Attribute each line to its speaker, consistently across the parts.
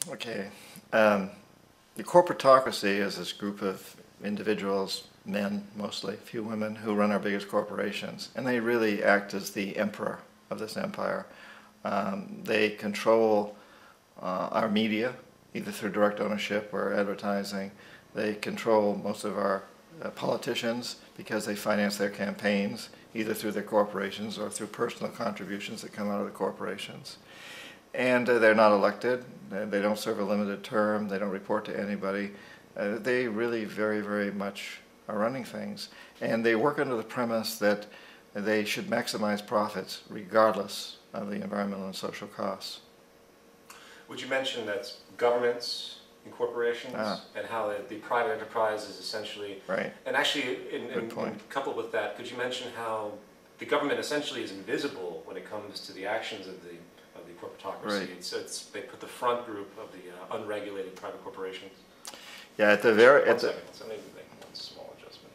Speaker 1: Okay. The corporatocracy is this group of individuals, men mostly, few women, who run our biggest corporations. And they really act as the emperor of this empire. They control our media, either through direct ownership or advertising. They control most of our politicians because they finance their campaigns, either through their corporations or through personal contributions that come out of the corporations. And they're not elected. They don't serve a limited term. They don't report to anybody. They really very, very much are running things. And they work under the premise that they should maximize profits regardless of the environmental and social costs.
Speaker 2: Would you mention that governments and corporations and how the private enterprise is essentially...
Speaker 1: Right.
Speaker 2: And actually, coupled with that, could you mention how the government essentially is invisible when it comes to the actions of the corporatocracy?
Speaker 1: Right.
Speaker 2: They put the front group of the unregulated private corporations.
Speaker 1: Yeah, at the very...
Speaker 2: One second, so maybe make one small adjustment.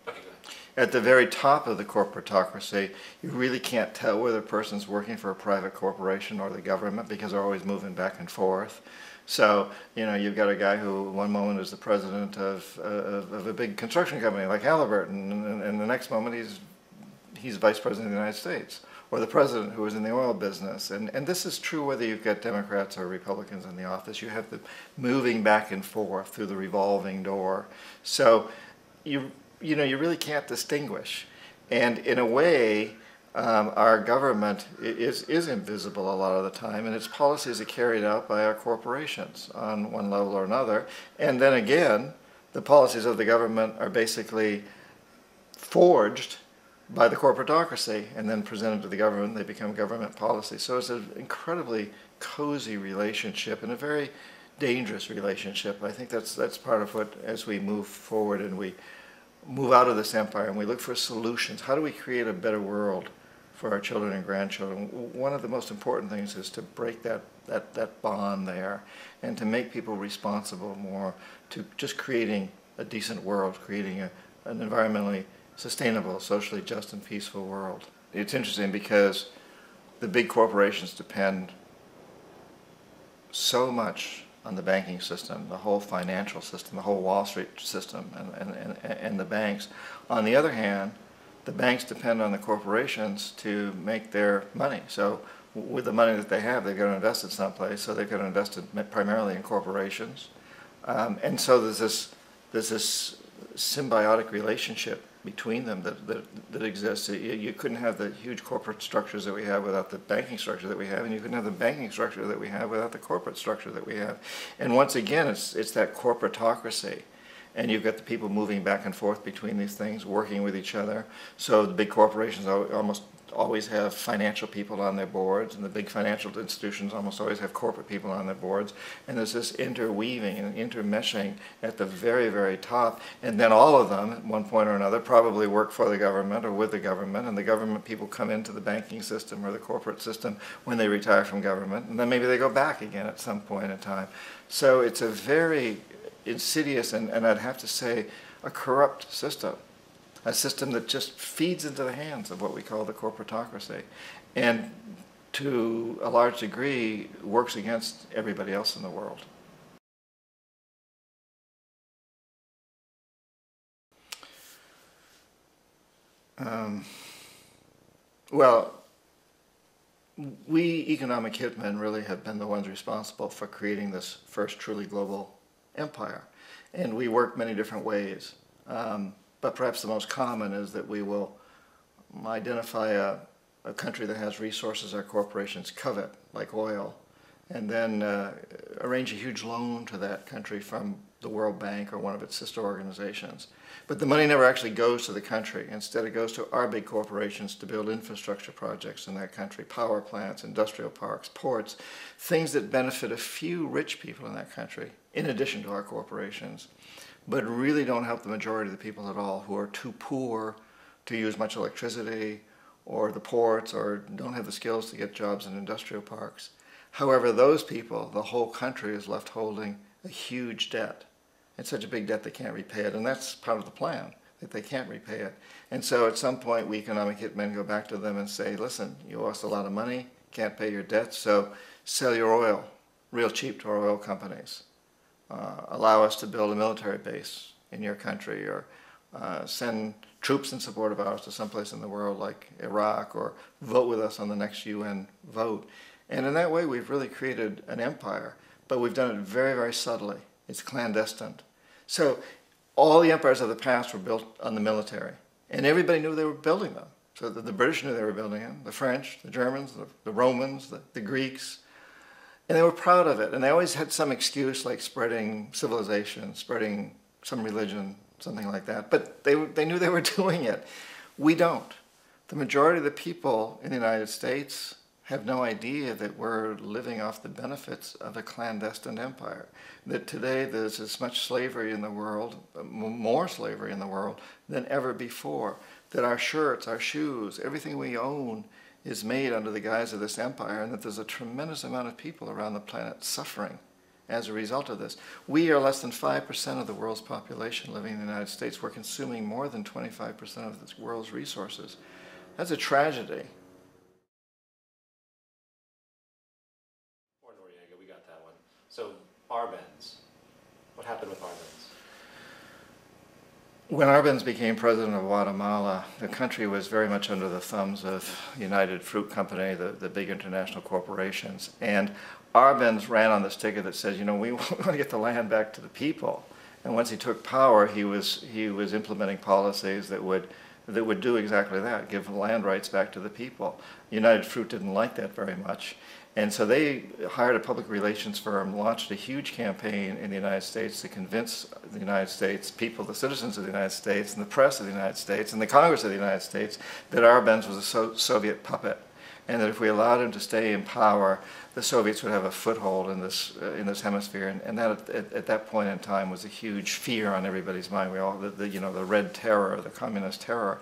Speaker 2: Okay, go ahead.
Speaker 1: At the very top of the corporatocracy, you really can't tell whether a person's working for a private corporation or the government because they're always moving back and forth. So, you know, you've got a guy who one moment is the president of a big construction company like Halliburton, and the next moment he's vice president of the United States, or the president who was in the oil business. And this is true whether you've got Democrats or Republicans in the office. You have the moving back and forth through the revolving door. So you really can't distinguish. And in a way, our government is invisible a lot of the time, and its policies are carried out by our corporations on one level or another. And then again, the policies of the government are basically forged by the corporatocracy and then presented to the government. They become government policy. So it's an incredibly cozy relationship and a very dangerous relationship. I think that's part of what, as we move forward and we move out of this empire and we look for solutions, how do we create a better world for our children and grandchildren? One of the most important things is to break that bond there and to make people responsible more to just creating a decent world, creating an environmentally sustainable, socially just and peaceful world. It's interesting because the big corporations depend so much on the banking system, the whole financial system, the whole Wall Street system, and the banks. On the other hand, the banks depend on the corporations to make their money. So with the money that they have, they've got to invest it someplace, so they've got to invest it primarily in corporations. And so there's this symbiotic relationship between them that exists. You couldn't have the huge corporate structures that we have without the banking structure that we have, and you couldn't have the banking structure that we have without the corporate structure that we have. And once again, it's that corporatocracy. And you've got the people moving back and forth between these things, working with each other. So the big corporations almost always have financial people on their boards, and the big financial institutions almost always have corporate people on their boards. And there's this interweaving and intermeshing at the very, very top. And then all of them, at one point or another, probably work for the government or with the government, and the government people come into the banking system or the corporate system when they retire from government, and then maybe they go back again at some point in time. So it's a very insidious and I'd have to say a corrupt system. A system that just feeds into the hands of what we call the corporatocracy, and to a large degree works against everybody else in the world. Well, we economic hitmen really have been the ones responsible for creating this first truly global empire, and we work many different ways. But perhaps the most common is that we will identify a country that has resources our corporations covet, like oil, and then arrange a huge loan to that country from the World Bank or one of its sister organizations. But the money never actually goes to the country. Instead, it goes to our big corporations to build infrastructure projects in that country, power plants, industrial parks, ports, things that benefit a few rich people in that country, in addition to our corporations, but really don't help the majority of the people at all, who are too poor to use much electricity, or the ports, or don't have the skills to get jobs in industrial parks. However, those people, the whole country is left holding a huge debt. It's such a big debt they can't repay it, and that's part of the plan, that they can't repay it. And so at some point, we economic hitmen go back to them and say, listen, you owe us a lot of money, can't pay your debts, so sell your oil real cheap to our oil companies. Allow us to build a military base in your country, or send troops in support of ours to someplace in the world like Iraq, or vote with us on the next UN vote. And in that way, we've really created an empire, but we've done it very, very subtly. It's clandestine. So all the empires of the past were built on the military, and everybody knew they were building them. So the British knew they were building them, the French, the Germans, the Romans, the Greeks, and they were proud of it. And they always had some excuse, like spreading civilization, spreading some religion, something like that. But they knew they were doing it. We don't. The majority of the people in the United States have no idea that we're living off the benefits of a clandestine empire. That today there's as much slavery in the world, more slavery in the world than ever before. That our shirts, our shoes, everything we own is made under the guise of this empire, and that there's a tremendous amount of people around the planet suffering as a result of this. We are less than 5% of the world's population living in the United States. We're consuming more than 25% of the world's resources. That's a tragedy.
Speaker 2: Or Noriega, we got that one. So Arbenz, what happened with Arbenz?
Speaker 1: When Arbenz became president of Guatemala, the country was very much under the thumbs of United Fruit Company, the big international corporations. And Arbenz ran on this ticket that says, you know, we want to get the land back to the people. And once he took power, he was implementing policies that would do exactly that, give land rights back to the people. United Fruit didn't like that very much. And so they hired a public relations firm, launched a huge campaign in the United States to convince the United States people, the citizens of the United States, and the press of the United States, and the Congress of the United States, that Arbenz was a Soviet puppet, and that if we allowed him to stay in power, the Soviets would have a foothold in this hemisphere. And that at that point in time was a huge fear on everybody's mind. We all, the Red Terror, the Communist terror.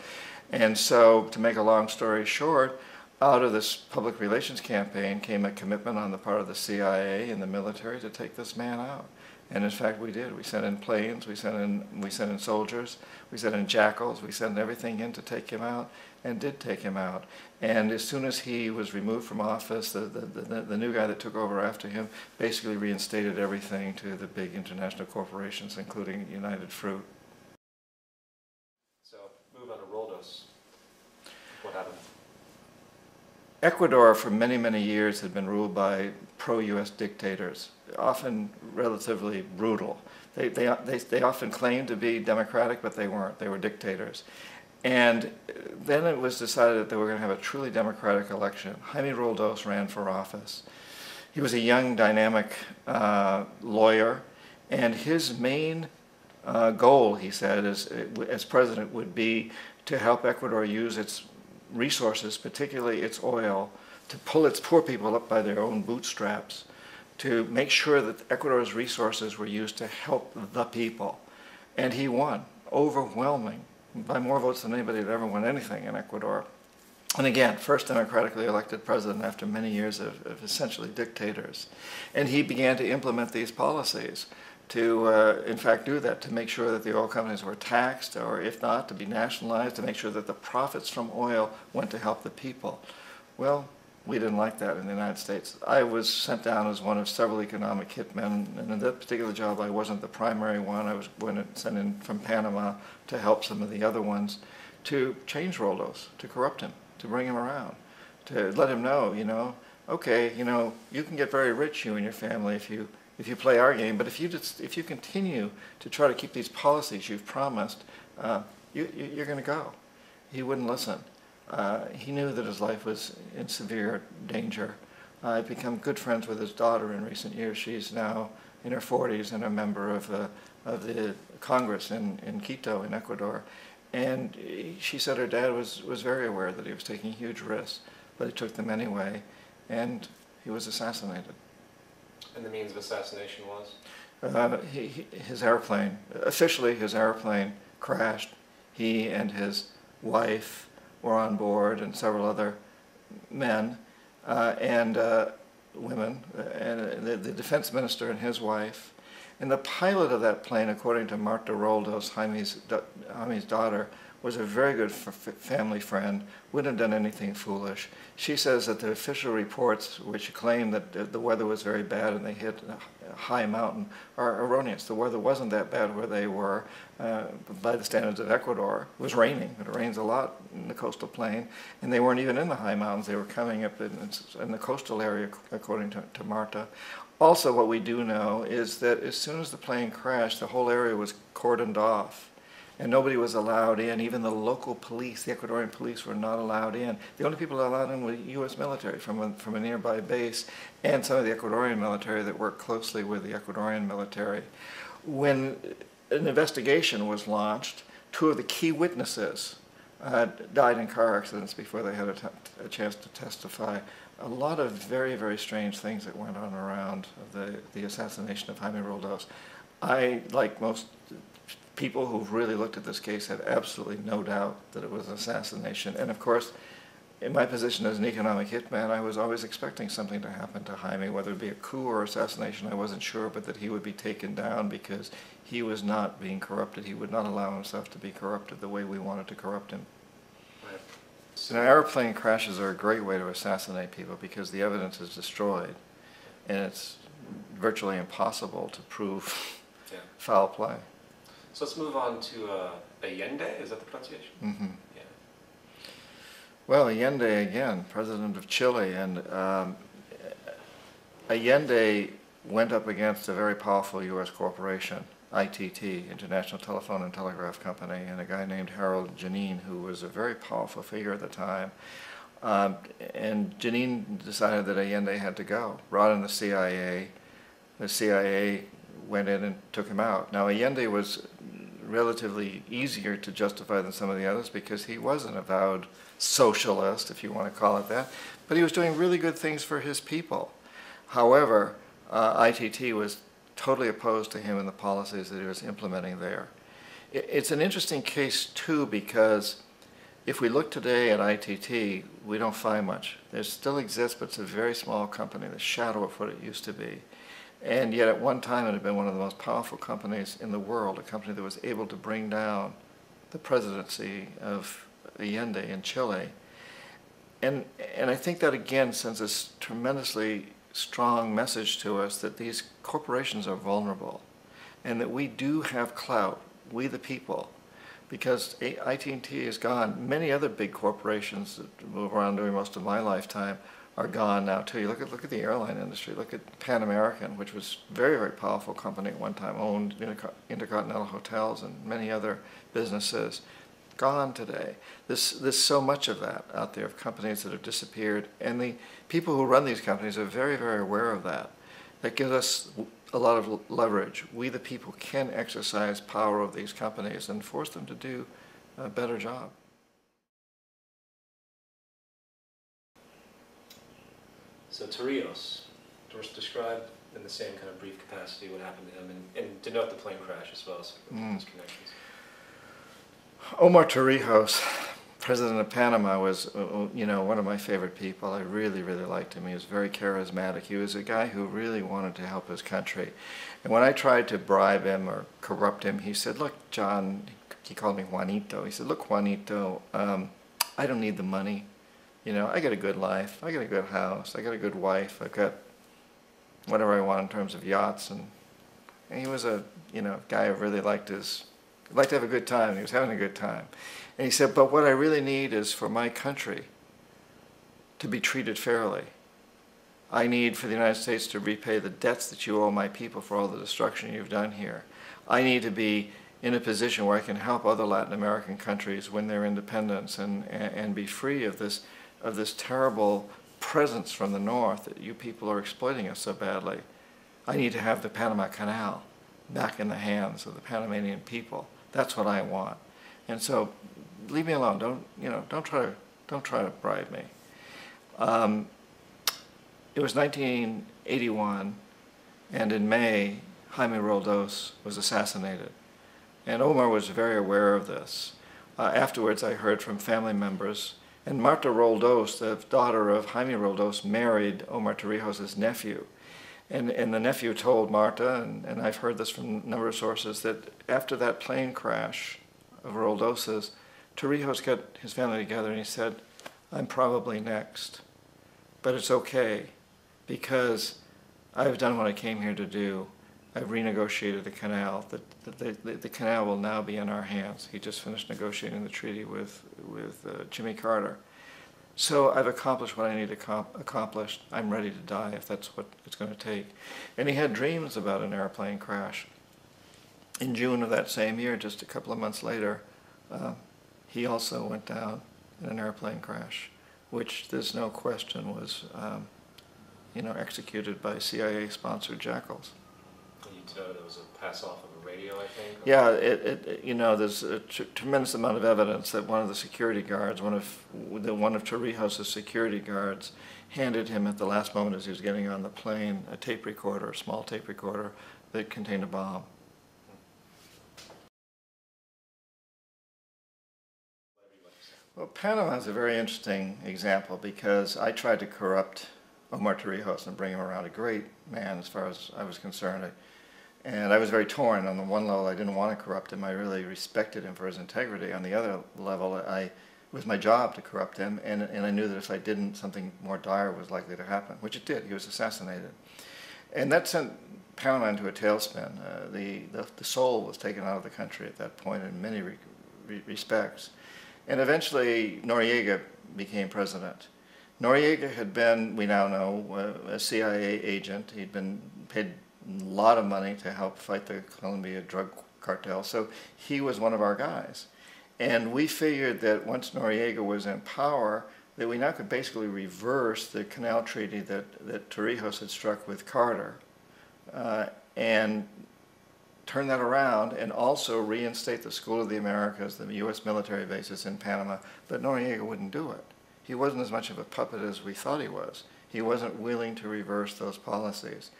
Speaker 1: And so, to make a long story short, out of this public relations campaign came a commitment on the part of the CIA and the military to take this man out. And in fact, we did. We sent in planes, we sent in soldiers, we sent in jackals, we sent everything in to take him out, and did take him out. And as soon as he was removed from office, the new guy that took over after him basically reinstated everything to the big international corporations, including United Fruit.
Speaker 2: So, move on to Roldos. What happened?
Speaker 1: Ecuador, for many, many years, had been ruled by pro-U.S. dictators, often relatively brutal. They often claimed to be democratic, but they weren't. They were dictators. And then it was decided that they were going to have a truly democratic election. Jaime Roldos ran for office. He was a young, dynamic lawyer, and his main goal, he said, as president, would be to help Ecuador use its resources, particularly its oil, to pull its poor people up by their own bootstraps, to make sure that Ecuador's resources were used to help the people. And he won, overwhelming, by more votes than anybody had ever won anything in Ecuador. And again, first democratically elected president after many years of essentially dictators. And he began to implement these policies to, in fact, do that, to make sure that the oil companies were taxed, or if not, to be nationalized, to make sure that the profits from oil went to help the people. Well, we didn't like that in the United States. I was sent down as one of several economic hitmen, and in that particular job I wasn't the primary one. I was sent in from Panama to help some of the other ones to change Roldos, to corrupt him, to bring him around, to let him know, okay, you can get very rich, you and your family, if you play our game, but if you continue to try to keep these policies you've promised, you're going to go. He wouldn't listen. He knew that his life was in severe danger. I've become good friends with his daughter in recent years. She's now in her 40s and a member of the Congress in Quito, in Ecuador. And she said her dad was very aware that he was taking huge risks, but he took them anyway, and he was assassinated.
Speaker 2: And the means of assassination was?
Speaker 1: His airplane, officially his airplane crashed. He and his wife were on board, and several other men and women, and the defense minister and his wife. And the pilot of that plane, according to Marta Roldos, Jaime's daughter, was a very good family friend, wouldn't have done anything foolish. She says that the official reports, which claim that the weather was very bad and they hit a high mountain, are erroneous. The weather wasn't that bad where they were by the standards of Ecuador. It was raining. It rains a lot in the coastal plain, and they weren't even in the high mountains. They were coming up in the coastal area, according to Marta. Also, what we do know is that as soon as the plane crashed, the whole area was cordoned off. And nobody was allowed in. Even the local police, the Ecuadorian police, were not allowed in. The only people allowed in were U.S. military from a nearby base and some of the Ecuadorian military that worked closely with the Ecuadorian military. When an investigation was launched, two of the key witnesses died in car accidents before they had a chance to testify. A lot of very, very strange things that went on around the assassination of Jaime Roldos. I, like most people who've really looked at this case, have absolutely no doubt that it was an assassination. And of course, in my position as an economic hitman, I was always expecting something to happen to Jaime, whether it be a coup or assassination, I wasn't sure, but that he would be taken down because he was not being corrupted. He would not allow himself to be corrupted the way we wanted to corrupt him. Right. So airplane crashes are a great way to assassinate people because the evidence is destroyed, and it's virtually impossible to prove foul play.
Speaker 2: So let's move on to Allende, is that the pronunciation?
Speaker 1: Mm-hmm.
Speaker 2: Yeah.
Speaker 1: Well, Allende again, president of Chile, and Allende went up against a very powerful U.S. corporation, ITT, International Telephone and Telegraph Company, and a guy named Harold Janine, who was a very powerful figure at the time. And Janine decided that Allende had to go, brought in the CIA. The CIA went in and took him out. Now, Allende was relatively easier to justify than some of the others because he was an avowed socialist, if you want to call it that, but he was doing really good things for his people. However, ITT was totally opposed to him and the policies that he was implementing there. It's an interesting case, too, because if we look today at ITT, we don't find much. There still exists, but it's a very small company, the shadow of what it used to be. And yet at one time it had been one of the most powerful companies in the world, a company that was able to bring down the presidency of Allende in Chile. And I think that again sends a tremendously strong message to us that these corporations are vulnerable and that we do have clout, we the people, because ITT is gone. Many other big corporations that move around during most of my lifetime are gone now too. You look at the airline industry. Look at Pan American, which was a very, very powerful company at one time, owned Intercontinental Hotels and many other businesses. Gone today. There's so much of that out there, of companies that have disappeared, and the people who run these companies are very, very aware of that. That gives us a lot of leverage. We, the people, can exercise power of these companies and force them to do a better job.
Speaker 2: So Torrijos, describe in the same kind of brief capacity what happened to him, and denote the plane crash as well, so those connections.
Speaker 1: Omar Torrijos, president of Panama, was one of my favorite people. I really, really liked him. He was very charismatic. He was a guy who really wanted to help his country. And when I tried to bribe him or corrupt him, he said, "Look, John," he called me Juanito. He said, "Look, Juanito, I don't need the money. I got a good life, I got a good house, I got a good wife, I've got whatever I want in terms of yachts." And he was a guy who really liked to have a good time. He was having a good time. And he said, "But what I really need is for my country to be treated fairly. I need for the United States to repay the debts that you owe my people for all the destruction you've done here. I need to be in a position where I can help other Latin American countries win their independence and be free of this terrible presence from the north that you people are exploiting us so badly. I need to have the Panama Canal back in the hands of the Panamanian people. That's what I want. And so, leave me alone. Don't try to bribe me." It was 1981, and in May, Jaime Roldos was assassinated. And Omar was very aware of this. Afterwards, I heard from family members. And Marta Roldos, the daughter of Jaime Roldos, married Omar Torrijos' nephew. And the nephew told Marta, and I've heard this from a number of sources, that after that plane crash of Roldos's, Torrijos got his family together and he said, I'm probably next, but it's okay because I've done what I came here to do. I've renegotiated the canal. The canal will now be in our hands. He just finished negotiating the treaty with Jimmy Carter. So I've accomplished what I need to accomplish. I'm ready to die if that's what it's going to take. And he had dreams about an airplane crash. In June of that same year, just a couple of months later, he also went down in an airplane crash, which there's no question was executed by CIA-sponsored jackals.
Speaker 2: There was a pass-off of a radio, I think?
Speaker 1: Yeah, there's a tremendous amount of evidence that one of the security guards, one of Torrijos' security guards, handed him at the last moment as he was getting on the plane a tape recorder, a small tape recorder that contained a bomb. Well, Panama is a very interesting example because I tried to corrupt Omar Torrijos and bring him around, a great man as far as I was concerned. And I was very torn. On the one level, I didn't want to corrupt him. I really respected him for his integrity. On the other level, it was my job to corrupt him, and I knew that if I didn't, something more dire was likely to happen, which it did. He was assassinated. And that sent Panama into a tailspin. The soul was taken out of the country at that point in many respects. And eventually, Noriega became president. Noriega had been, we now know, a CIA agent. He'd been paid a lot of money to help fight the Colombia drug cartel, so he was one of our guys. And we figured that once Noriega was in power, that we now could basically reverse the canal treaty that Torrijos had struck with Carter and turn that around and also reinstate the School of the Americas, the U.S. military bases in Panama, but Noriega wouldn't do it. He wasn't as much of a puppet as we thought he was. He wasn't willing to reverse those policies.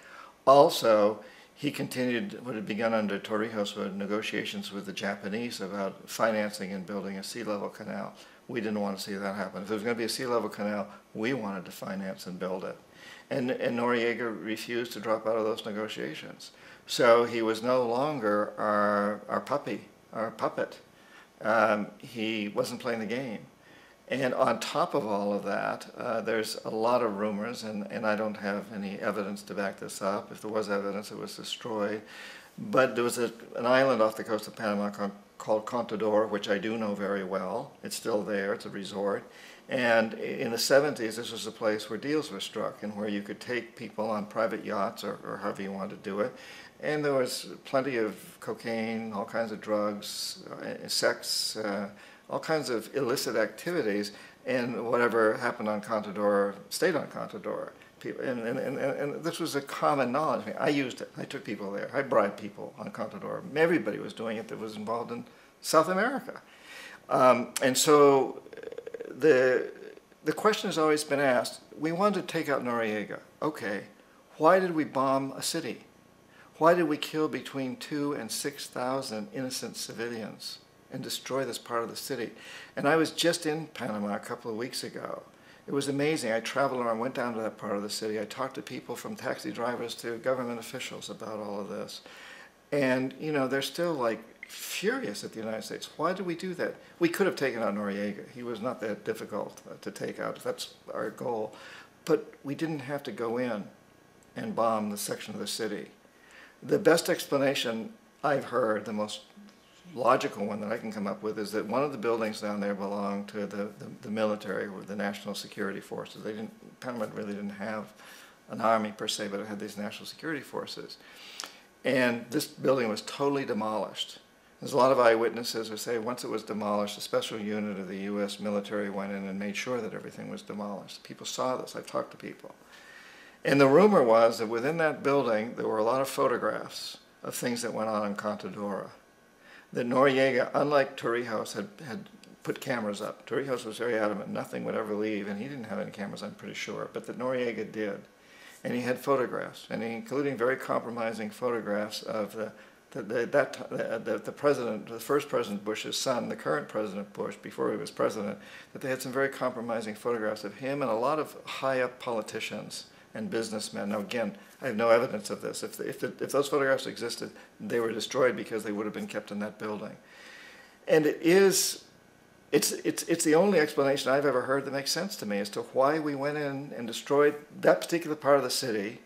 Speaker 1: Also, he continued what had begun under Torrijos with negotiations with the Japanese about financing and building a sea level canal. We didn't want to see that happen. If there was going to be a sea level canal, we wanted to finance and build it. And Noriega refused to drop out of those negotiations. So he was no longer our puppet. He wasn't playing the game. And on top of all of that, there's a lot of rumors, and I don't have any evidence to back this up. If there was evidence, it was destroyed. But there was an island off the coast of Panama called Contador, which I do know very well. It's still there. It's a resort. And in the 70s, this was a place where deals were struck and where you could take people on private yachts or however you wanted to do it. And there was plenty of cocaine, all kinds of drugs, sex, all kinds of illicit activities, and whatever happened on Contador stayed on Contador. And this was a common knowledge. I mean, I used it. I took people there. I bribed people on Contador. Everybody was doing it that was involved in South America. And so the question has always been asked, we wanted to take out Noriega. Okay, why did we bomb a city? Why did we kill between 2,000 and 6,000 innocent civilians and destroy this part of the city? And I was just in Panama a couple of weeks ago. It was amazing. I traveled around, went down to that part of the city. I talked to people from taxi drivers to government officials about all of this. And, you know, they're still like furious at the United States. Why did we do that? We could have taken out Noriega. He was not that difficult to take out. That's our goal. But we didn't have to go in and bomb the section of the city. The best explanation I've heard, the most logical one that I can come up with, is that one of the buildings down there belonged to the military, or the national security forces. Panama really didn't have an army per se, but it had these national security forces. And this building was totally demolished. There's a lot of eyewitnesses who say once it was demolished, a special unit of the U.S. military went in and made sure that everything was demolished. People saw this. I've talked to people. And the rumor was that within that building, there were a lot of photographs of things that went on in Contadora. That Noriega, unlike Torrijos, had put cameras up. Torrijos was very adamant nothing would ever leave, and he didn't have any cameras, I'm pretty sure, but that Noriega did. And he had photographs, and including very compromising photographs of the president, the first President Bush's son, the current President Bush, before he was president, that they had some very compromising photographs of him and a lot of high-up politicians and businessmen. Now again, I have no evidence of this. If those photographs existed, they were destroyed because they would have been kept in that building. And it's the only explanation I've ever heard that makes sense to me as to why we went in and destroyed that particular part of the city,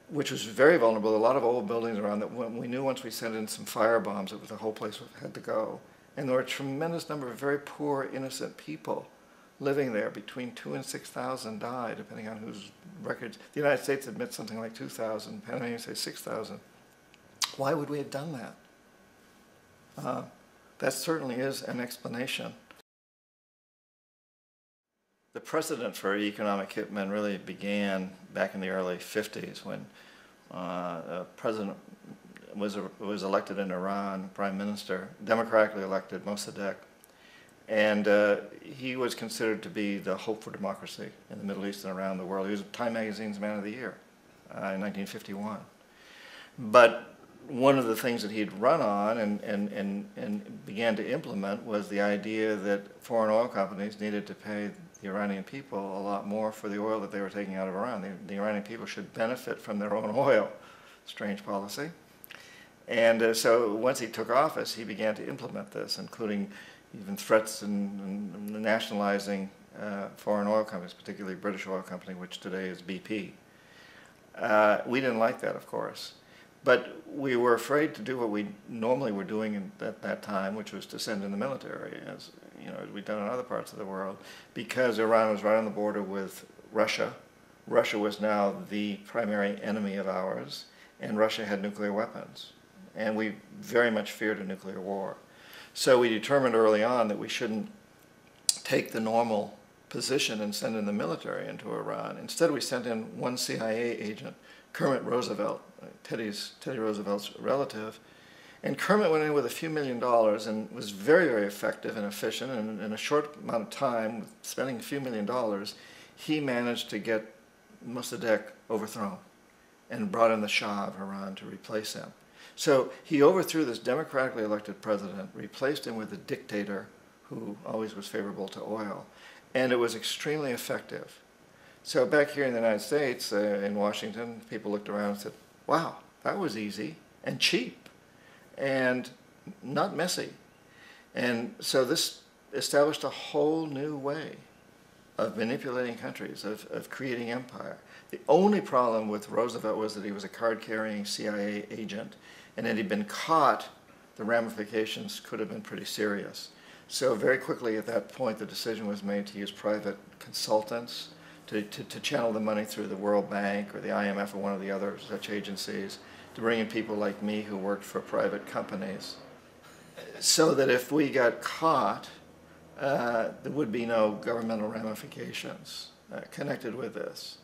Speaker 1: which was very vulnerable. A lot of old buildings around that we knew once we sent in some fire bombs, the whole place had to go. And there were a tremendous number of very poor, innocent people living there. Between 2,000 and 6,000 died, depending on whose records. The United States admits something like 2,000. Panamanians say 6,000. Why would we have done that? That certainly is an explanation. The precedent for economic hitmen really began back in the early 50s when a president was elected in Iran, prime minister, democratically elected, Mossadegh, and he was considered to be the hope for democracy in the Middle East and around the world. He was Time Magazine's Man of the Year in 1951. But one of the things that he'd run on and began to implement was the idea that foreign oil companies needed to pay the Iranian people a lot more for the oil that they were taking out of Iran. The Iranian people should benefit from their own oil. Strange policy. And so once he took office, he began to implement this, including even threats and nationalizing foreign oil companies, particularly British Oil Company, which today is BP. We didn't like that, of course. But we were afraid to do what we normally were doing at that time, which was to send in the military, as we've done in other parts of the world, because Iran was right on the border with Russia. Russia was now the primary enemy of ours, and Russia had nuclear weapons. And we very much feared a nuclear war. So we determined early on that we shouldn't take the normal position and send in the military into Iran. Instead, we sent in one CIA agent, Kermit Roosevelt, Teddy Roosevelt's relative. And Kermit went in with a few $1 million and was very, very effective and efficient. And in a short amount of time, spending a few $1 million, he managed to get Mossadegh overthrown and brought in the Shah of Iran to replace him. So he overthrew this democratically elected president, replaced him with a dictator who always was favorable to oil. And it was extremely effective. So back here in the United States, in Washington, people looked around and said, wow, that was easy and cheap and not messy. And so this established a whole new way of manipulating countries, of creating empire. The only problem with Roosevelt was that he was a card-carrying CIA agent, and had he been caught, the ramifications could have been pretty serious. So very quickly at that point, the decision was made to use private consultants to channel the money through the World Bank or the IMF or one of the other such agencies, to bring in people like me who worked for private companies, so that if we got caught, there would be no governmental ramifications connected with this.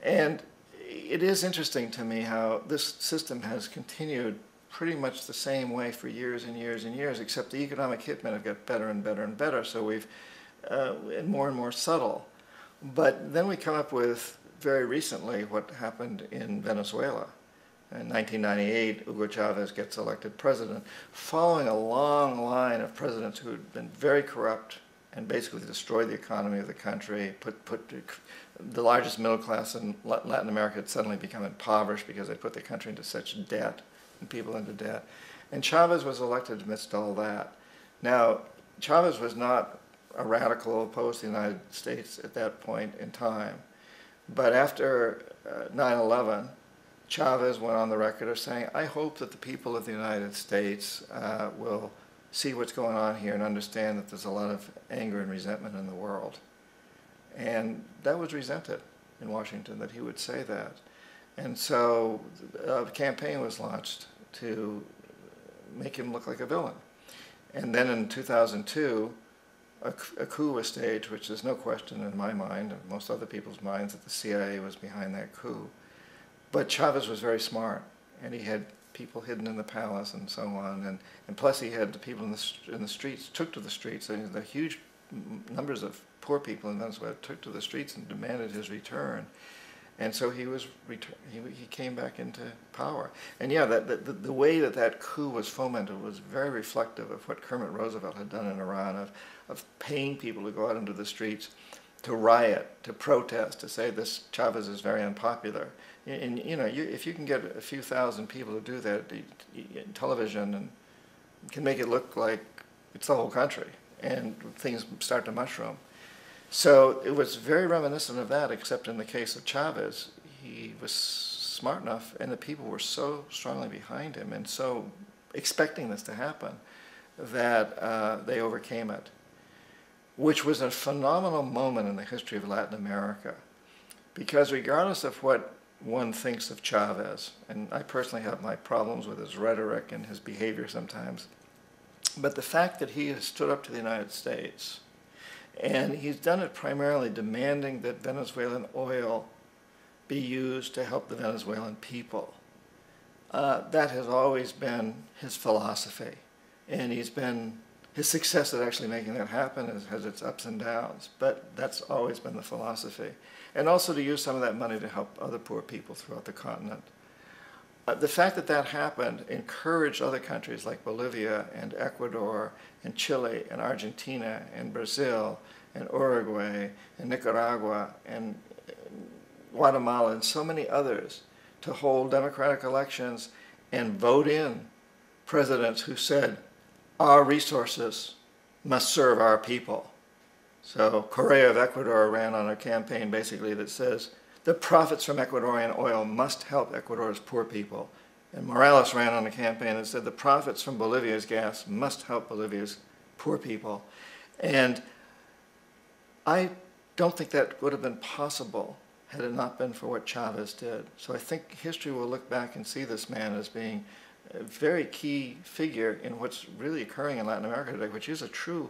Speaker 1: And it is interesting to me how this system has continued pretty much the same way for years and years and years, except the economic hitmen have got better and better and better, so we've and more subtle. But then we come up with, very recently, what happened in Venezuela. In 1998, Hugo Chavez gets elected president, following a long line of presidents who had been very corrupt and basically destroyed the economy of the country, put the largest middle class in Latin America had suddenly become impoverished because they put the country into such debt and people into debt. And Chavez was elected amidst all that. Now, Chavez was not a radical opposed to the United States at that point in time. But after 9/11, Chavez went on the record of saying, I hope that the people of the United States will see what's going on here and understand that there's a lot of anger and resentment in the world. And that was resented in Washington, that he would say that. And so a campaign was launched to make him look like a villain. And then in 2002, a coup was staged, which there's no question in my mind, and most other people's minds, that the CIA was behind that coup. But Chavez was very smart, and he had people hidden in the palace and so on, and plus he had the people in the streets, took to the streets, and the huge numbers of poor people in Venezuela took to the streets and demanded his return. And so he came back into power. And yeah, the way that coup was fomented was very reflective of what Kermit Roosevelt had done in Iran, of paying people to go out into the streets to riot, to protest, to say this Chavez is very unpopular. And if you can get a few thousand people to do that, television and can make it look like it's the whole country, and things start to mushroom. So it was very reminiscent of that, except in the case of Chavez, he was smart enough, and the people were so strongly behind him and so expecting this to happen that they overcame it, which was a phenomenal moment in the history of Latin America. Because regardless of what one thinks of Chavez, and I personally have my problems with his rhetoric and his behavior sometimes, but the fact that he has stood up to the United States, and he's done it primarily demanding that Venezuelan oil be used to help the Venezuelan people. That has always been his philosophy. And his success at actually making that happen has its ups and downs, but that's always been the philosophy. And also to use some of that money to help other poor people throughout the continent. The fact that that happened encouraged other countries like Bolivia and Ecuador and Chile and Argentina and Brazil and Uruguay and Nicaragua and Guatemala and so many others to hold democratic elections and vote in presidents who said, our resources must serve our people. So Correa of Ecuador ran on a campaign basically that says, the profits from Ecuadorian oil must help Ecuador's poor people. And Morales ran on a campaign that said the profits from Bolivia's gas must help Bolivia's poor people. And I don't think that would have been possible had it not been for what Chavez did. So I think history will look back and see this man as being a very key figure in what's really occurring in Latin America today, which is a true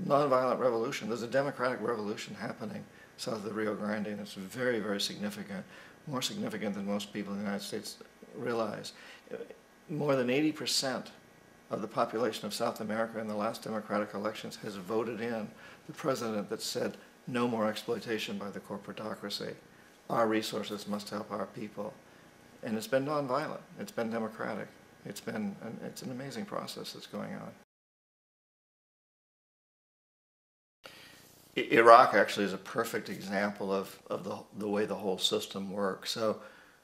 Speaker 1: nonviolent revolution. There's a democratic revolution happening south of the Rio Grande, and it's very, very significant, more significant than most people in the United States realize. More than 80% of the population of South America in the last democratic elections has voted in the president that said, no more exploitation by the corporatocracy. Our resources must help our people. And it's been nonviolent. It's been democratic. It's an amazing process that's going on. Iraq actually is a perfect example of the way the whole system works. So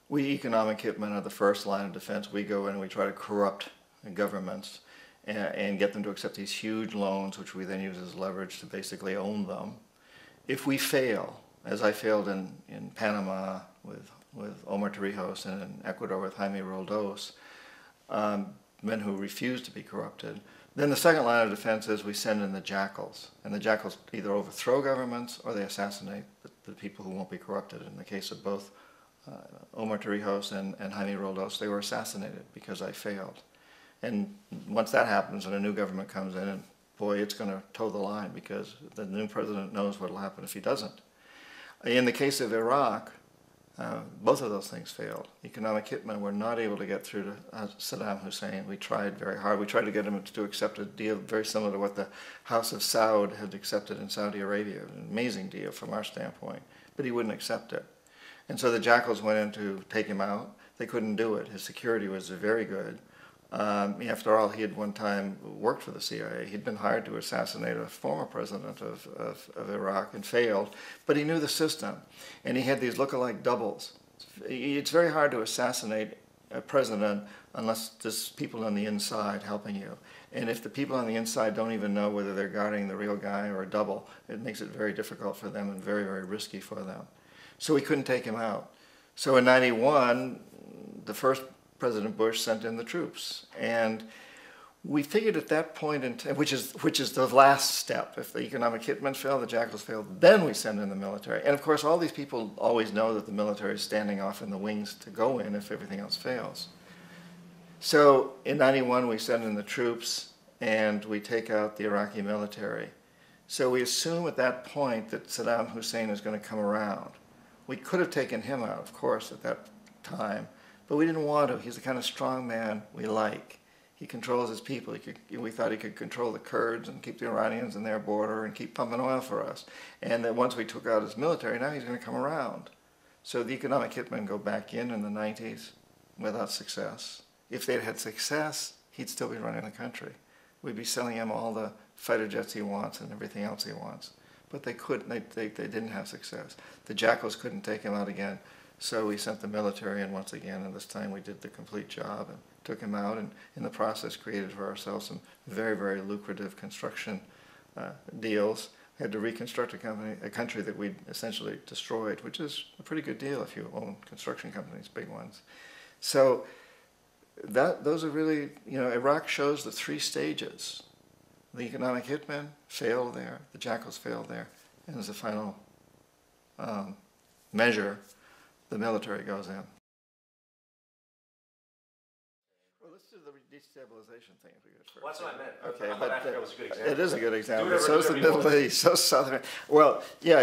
Speaker 1: we economic hitmen are the first line of defense. We go in and we try to corrupt governments and get them to accept these huge loans, which we then use as leverage to basically own them. If we fail, as I failed in Panama with Omar Torrijos and in Ecuador with Jaime Roldos, men who refused to be corrupted, then the second line of defense is we send in the jackals. And the jackals either overthrow governments or they assassinate the people who won't be corrupted. In the case of both Omar Torrijos and Jaime Roldos, they were assassinated because I failed. And once that happens and a new government comes in, and boy, it's going to toe the line because the new president knows what will happen if he doesn't. In the case of Iraq, both of those things failed. Economic hitmen were not able to get through to Saddam Hussein. We tried very hard. We tried to get him to accept a deal very similar to what the House of Saud had accepted in Saudi Arabia, an amazing deal from our standpoint, but he wouldn't accept it. And so the jackals went in to take him out. They couldn't do it. His security was very good. After all, he had one time worked for the CIA. He'd been hired to assassinate a former president of Iraq and failed, but he knew the system, and he had these look-alike doubles. It's very hard to assassinate a president unless there's people on the inside helping you. And if the people on the inside don't even know whether they're guarding the real guy or a double, it makes it very difficult for them and very, very risky for them. So we couldn't take him out. So in '91, the first President Bush sent in the troops, and we figured at that point, which is the last step. If the economic hitmen fail, the jackals fail, then we send in the military. And of course, all these people always know that the military is standing off in the wings to go in if everything else fails. So in '91, we send in the troops, and we take out the Iraqi military. So we assume at that point that Saddam Hussein is going to come around. We could have taken him out, of course, at that time, but we didn't want to. He's the kind of strong man we like. He controls his people. We thought he could control the Kurds and keep the Iranians in their border and keep pumping oil for us. And that once we took out his military, now he's going to come around. So the economic hitmen go back in the '90s without success. If they'd had success, he'd still be running the country. We'd be selling him all the fighter jets he wants and everything else he wants. but they couldn't. They didn't have success. The jackals couldn't take him out again, so we sent the military in once again, and this time we did the complete job and took him out, and in the process created for ourselves some very, very lucrative construction deals. We had to reconstruct a country that we'd essentially destroyed, which is a pretty good deal if you own construction companies, big ones. So those are really, Iraq shows the three stages. The economic hitman failed there, the jackals failed there, and as a final measure, the military goes in. Well, let's do the destabilization thing if we could first.
Speaker 2: Well, that's what I meant.
Speaker 1: Okay,
Speaker 2: I thought Africa was a good example.
Speaker 1: It is a good example.
Speaker 2: So
Speaker 1: is the Middle East, so South America. Well, yeah,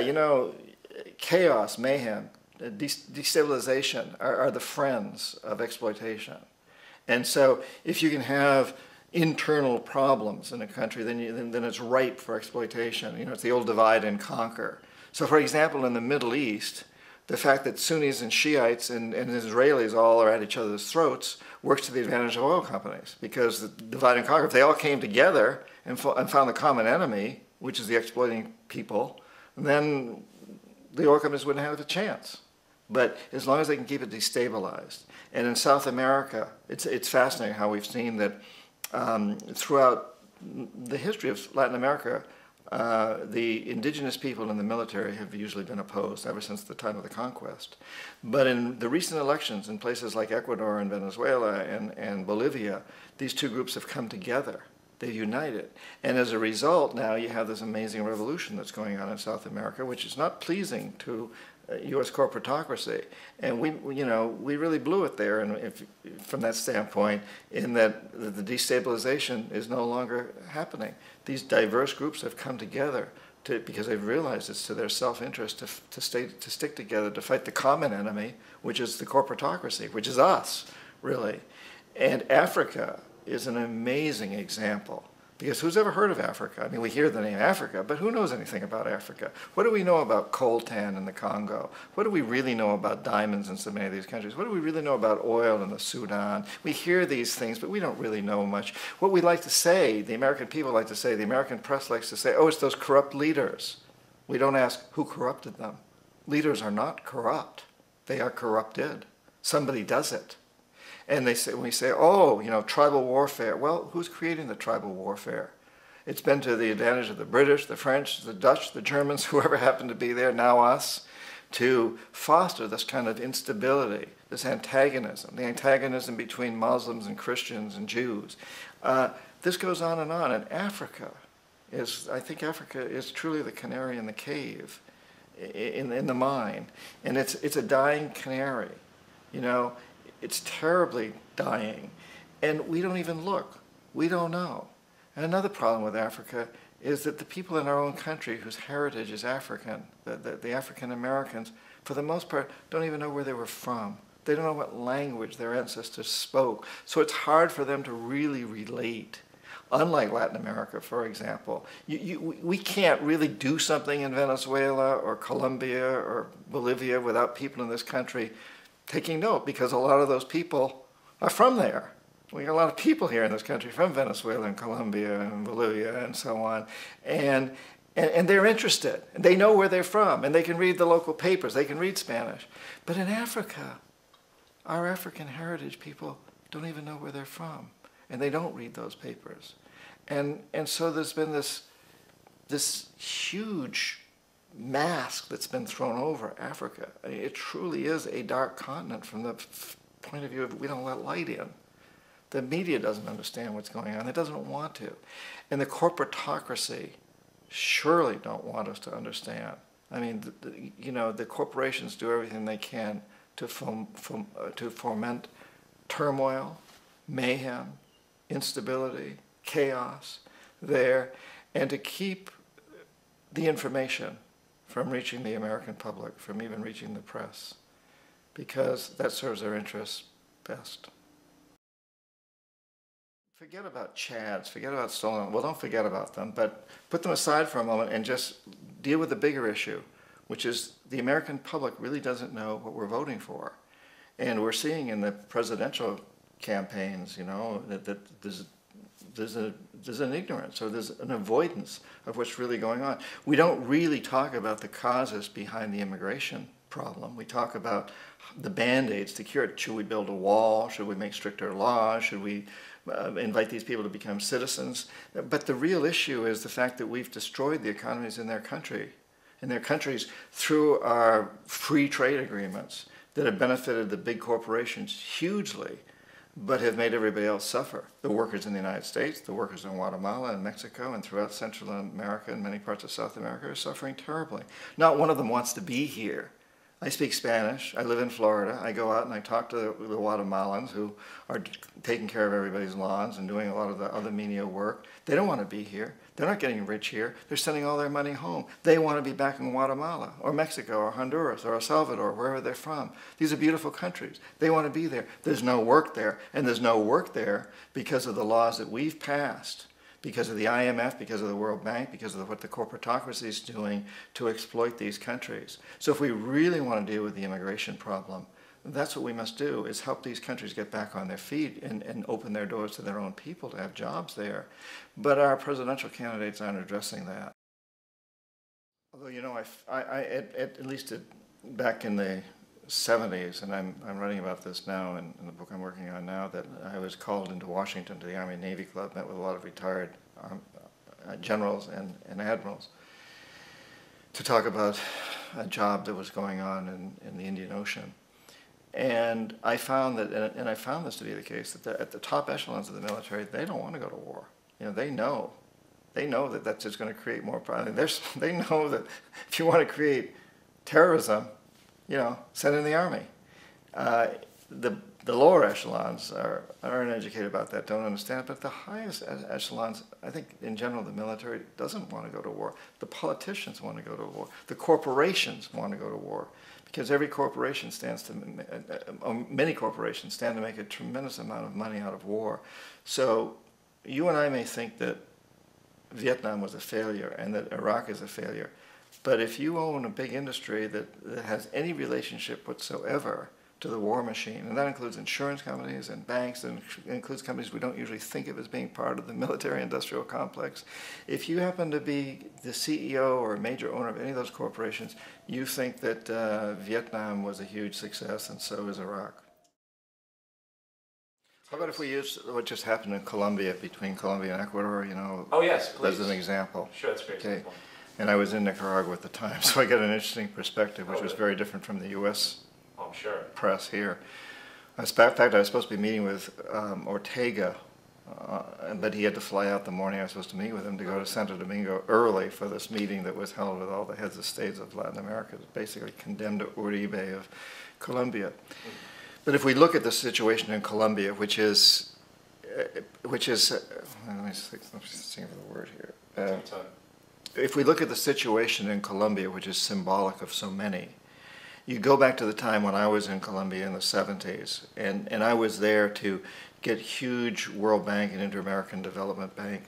Speaker 1: chaos, mayhem, destabilization are the friends of exploitation. And so if you can have internal problems in a country, then it's ripe for exploitation. It's the old divide and conquer. So for example, in the Middle East, the fact that Sunnis and Shiites and Israelis all are at each other's throats works to the advantage of oil companies, because the divide and conquer, if they all came together and found the common enemy, which is the exploiting people, then the oil companies wouldn't have a chance. But as long as they can keep it destabilized. And in South America, it's fascinating how we've seen that throughout the history of Latin America, the indigenous people in the military have usually been opposed ever since the time of the conquest. But in the recent elections in places like Ecuador and Venezuela and Bolivia, these two groups have come together. They've united. And as a result, now you have this amazing revolution that's going on in South America, which is not pleasing to U.S. corporatocracy. And we really blew it there, and from that standpoint, in that the destabilization is no longer happening. These diverse groups have come together because they've realized it's to their self-interest to stick together to fight the common enemy, which is the corporatocracy, which is us, really. And Africa is an amazing example. Because who's ever heard of Africa? I mean, we hear the name Africa, but who knows anything about Africa? What do we know about coltan in the Congo? What do we really know about diamonds in so many of these countries? What do we really know about oil in the Sudan? We hear these things, but we don't really know much. What we like to say, the American people like to say, the American press likes to say, oh, it's those corrupt leaders. We don't ask who corrupted them. Leaders are not corrupt. They are corrupted. Somebody does it. And we say, oh, tribal warfare. Well, who's creating the tribal warfare? It's been to the advantage of the British, the French, the Dutch, the Germans, whoever happened to be there, now us, to foster this kind of instability, this antagonism, the antagonism between Muslims and Christians and Jews. This goes on, and Africa I think Africa is truly the canary in the cave, in the mine. And it's a dying canary, It's terribly dying, and we don't even look. We don't know. And another problem with Africa is that the people in our own country whose heritage is African, the African Americans, for the most part, don't even know where they were from. They don't know what language their ancestors spoke. So it's hard for them to really relate. Unlike Latin America, for example, we can't really do something in Venezuela or Colombia or Bolivia without people in this country taking note, because a lot of those people are from there. We got a lot of people here in this country from Venezuela and Colombia and Bolivia and so on, and they're interested. And they know where they're from, and they can read the local papers. They can read Spanish. But in Africa, our African heritage people don't even know where they're from, and they don't read those papers. And so there's been this huge mask that's been thrown over Africa. I mean, it truly is a dark continent from the point of view of we don't let light in. The media doesn't understand what's going on. It doesn't want to. And the corporatocracy surely don't want us to understand. I mean, the corporations do everything they can to foment turmoil, mayhem, instability, chaos there, and to keep the information from reaching the American public, from even reaching the press, because that serves their interests best. Forget about Chads, forget about stolen, well, don't forget about them, but put them aside for a moment and just deal with the bigger issue, which is the American public really doesn't know what we're voting for. And we're seeing in the presidential campaigns, that there's an ignorance, or there's an avoidance of what's really going on. We don't really talk about the causes behind the immigration problem. We talk about the band-aids to cure it. Should we build a wall? Should we make stricter laws? Should we invite these people to become citizens? But the real issue is the fact that we've destroyed the economies in their countries through our free trade agreements that have benefited the big corporations hugely, but have made everybody else suffer. The workers in the United States, the workers in Guatemala and Mexico and throughout Central America and many parts of South America are suffering terribly. Not one of them wants to be here. I speak Spanish. I live in Florida. I go out and I talk to the Guatemalans who are taking care of everybody's lawns and doing a lot of the other menial work. They don't want to be here. They're not getting rich here. They're sending all their money home. They want to be back in Guatemala or Mexico or Honduras or El Salvador, wherever they're from. These are beautiful countries. They want to be there. There's no work there, and there's no work there because of the laws that we've passed, because of the IMF, because of the World Bank, because of what the corporatocracy is doing to exploit these countries. So if we really want to deal with the immigration problem, that's what we must do, is help these countries get back on their feet and open their doors to their own people to have jobs there. But our presidential candidates aren't addressing that. Although, you know, at least back in the 70s, and I'm writing about this now in the book I'm working on now, that I was called into Washington to the Army Navy Club, met with a lot of retired generals and admirals to talk about a job that was going on in the Indian Ocean. And I found that, and I found this to be the case, that at the top echelons of the military, they don't want to go to war. You know, they know that that's just going to create more problems. They know that if you want to create terrorism, you know, send in the army. The lower echelons are uneducated about that, don't understand it, but the highest echelons, I think in general the military doesn't want to go to war. The politicians want to go to war. The corporations want to go to war, because every corporation many corporations stand to make a tremendous amount of money out of war. So you and I may think that Vietnam was a failure and that Iraq is a failure, but if you own a big industry that has any relationship whatsoever to the war machine, and that includes insurance companies and banks, and includes companies we don't usually think of as being part of the military-industrial complex, if you happen to be the CEO or a major owner of any of those corporations, you think that Vietnam was a huge success, and so is Iraq. How about if we use what just happened in Colombia, between Colombia and Ecuador, you know?
Speaker 2: Oh yes, please.
Speaker 1: As an example.
Speaker 2: Sure, that's a great example.
Speaker 1: And I was in Nicaragua at the time, so I got an interesting perspective, which was very different from the U.S. press here. In fact, I was supposed to be meeting with Ortega, but he had to fly out the morning I was supposed to meet with him to go to Santo Domingo early for this meeting that was held with all the heads of states of Latin America. It was basically condemned Uribe of Colombia. But if we look at the situation in Colombia, which is let me think of the word here. If we look at the situation in Colombia, which is symbolic of so many, you go back to the time when I was in Colombia in the 70s, and I was there to get huge World Bank and Inter-American Development Bank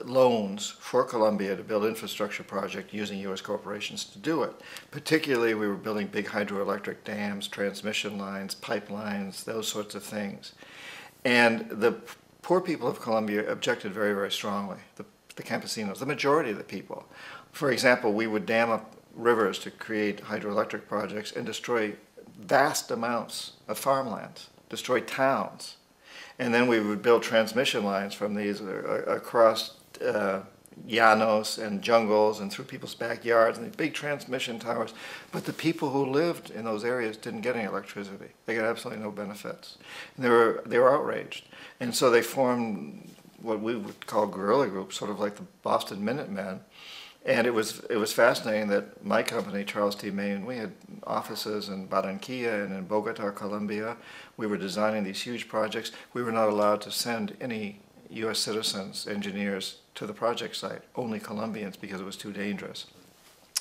Speaker 1: loans for Colombia to build infrastructure projects using U.S. corporations to do it. Particularly, we were building big hydroelectric dams, transmission lines, pipelines, those sorts of things. And the poor people of Colombia objected very, very strongly, the campesinos, the majority of the people. For example, we would dam up rivers to create hydroelectric projects and destroy vast amounts of farmlands, destroy towns. And then we would build transmission lines from these across llanos and jungles and through people's backyards and these big transmission towers. But the people who lived in those areas didn't get any electricity. They got absolutely no benefits. And they were outraged. And so they formed what we would call guerrilla groups, sort of like the Boston Minutemen. And it was fascinating that my company, Charles T. Main, we had offices in Barranquilla and in Bogota, Colombia. We were designing these huge projects. We were not allowed to send any U.S. citizens, engineers, to the project site, only Colombians, because it was too dangerous.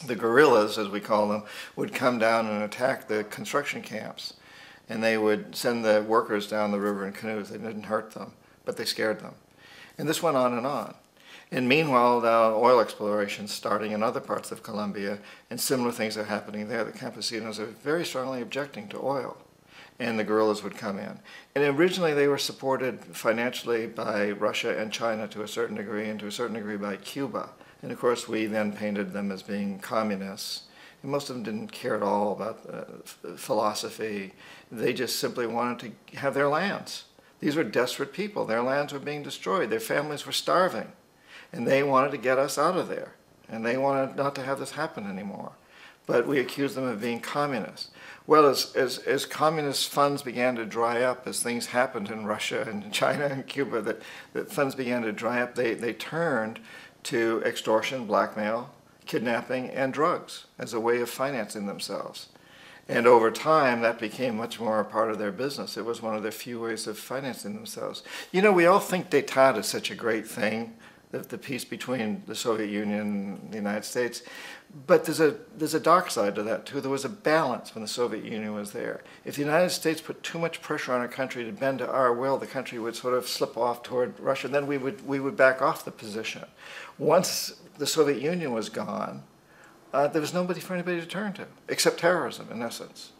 Speaker 1: The guerrillas, as we call them, would come down and attack the construction camps. And they would send the workers down the river in canoes. They didn't hurt them, but they scared them. And this went on and on. And meanwhile, now oil exploration is starting in other parts of Colombia, and similar things are happening there. The campesinos are very strongly objecting to oil. and the guerrillas would come in. And originally they were supported financially by Russia and China to a certain degree, and to a certain degree by Cuba. And of course we then painted them as being communists. And most of them didn't care at all about philosophy. They just simply wanted to have their lands. These were desperate people. Their lands were being destroyed. Their families were starving. And they wanted to get us out of there. And they wanted not to have this happen anymore. But we accused them of being communists. Well, as communist funds began to dry up, as things happened in Russia and China and Cuba, that funds began to dry up, they turned to extortion, blackmail, kidnapping, and drugs as a way of financing themselves. And over time, that became much more a part of their business. It was one of their few ways of financing themselves. You know, we all think détente is such a great thing, the peace between the Soviet Union and the United States. But there's a dark side to that, too. There was a balance when the Soviet Union was there. If the United States put too much pressure on a country to bend to our will, the country would sort of slip off toward Russia, and then we would back off the position. Once the Soviet Union was gone, there was nobody for anybody to turn to, except terrorism, in essence.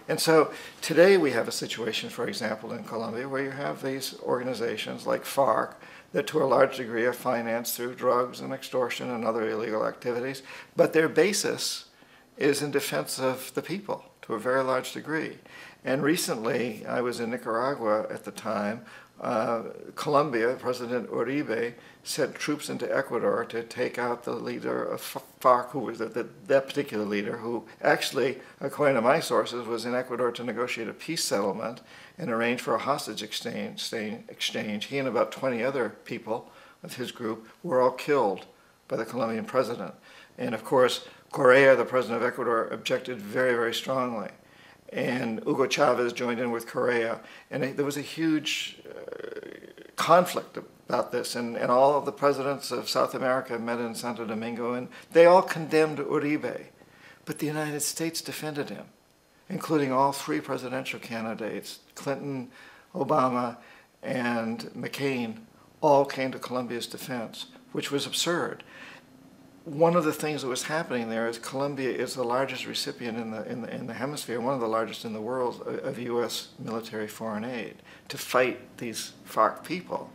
Speaker 1: And so today we have a situation, for example, in Colombia, where you have these organizations like FARC that to a large degree are financed through drugs and extortion and other illegal activities, but their basis is in defense of the people to a very large degree. And recently, I was in Nicaragua at the time. Colombia, President Uribe, sent troops into Ecuador to take out the leader of FARC, who was that particular leader, who actually, according to my sources, was in Ecuador to negotiate a peace settlement and arrange for a hostage exchange. He and about 20 other people of his group were all killed by the Colombian president. And of course, Correa, the president of Ecuador, objected very, very strongly. And Hugo Chavez joined in with Correa, and there was a huge conflict about this, and all of the presidents of South America met in Santo Domingo, and they all condemned Uribe, but the United States defended him, including all three presidential candidates, Clinton, Obama, and McCain, all came to Colombia's defense, which was absurd. One of the things that was happening there is Colombia is the largest recipient in the hemisphere, one of the largest in the world, of U.S. military foreign aid to fight these FARC people.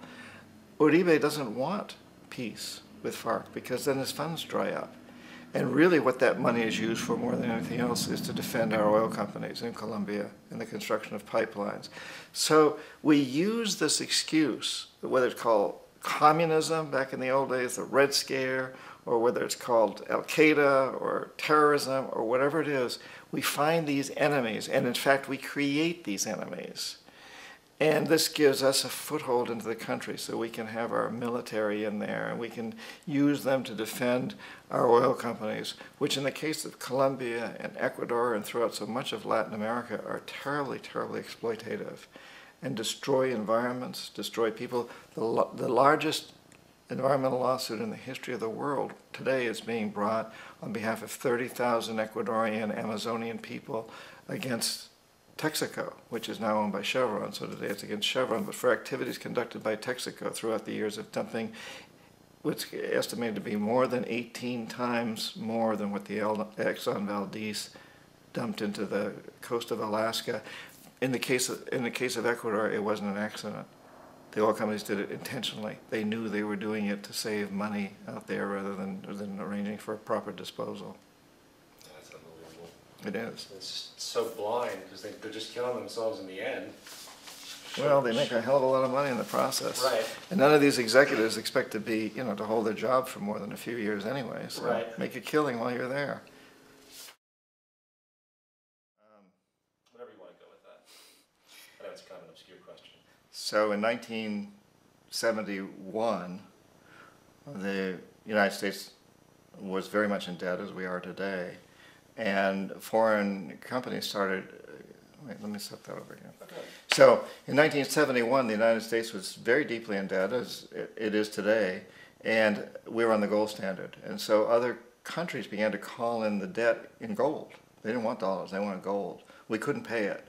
Speaker 1: Uribe doesn't want peace with FARC because then his funds dry up. And really what that money is used for more than anything else is to defend our oil companies in Colombia and the construction of pipelines. So we use this excuse, whether it's called communism back in the old days, the Red Scare, or whether it's called Al-Qaeda or terrorism or whatever it is, we find these enemies, and in fact we create these enemies. And this gives us a foothold into the country so we can have our military in there and we can use them to defend our oil companies, which in the case of Colombia and Ecuador and throughout so much of Latin America are terribly, terribly exploitative and destroy environments, destroy people. The largest environmental lawsuit in the history of the world today is being brought on behalf of 30,000 Ecuadorian Amazonian people against Texaco, which is now owned by Chevron. So today it's against Chevron, but for activities conducted by Texaco throughout the years of dumping what's estimated to be more than 18 times more than what the Exxon Valdez dumped into the coast of Alaska. In the case of Ecuador, it wasn't an accident. The oil companies did it intentionally. They knew they were doing it to save money out there rather than arranging for proper disposal.
Speaker 2: That's unbelievable.
Speaker 1: It is.
Speaker 2: It's so blind because they're just killing themselves in the end.
Speaker 1: Well, they make a hell of a lot of money in the process.
Speaker 2: Right.
Speaker 1: And none of these executives expect to be, to hold their job for more than a few years anyway. So
Speaker 2: right.
Speaker 1: Make a killing while you're there.
Speaker 2: Whatever you want to go with that. I know it's kind of an obscure question.
Speaker 1: So in 1971, the United States was very much in debt as we are today, and foreign companies started, wait, let me set that over again.
Speaker 2: Okay.
Speaker 1: So in 1971, the United States was very deeply in debt, as it is today, and we were on the gold standard. And so other countries began to call in the debt in gold. They didn't want dollars, they wanted gold. We couldn't pay it.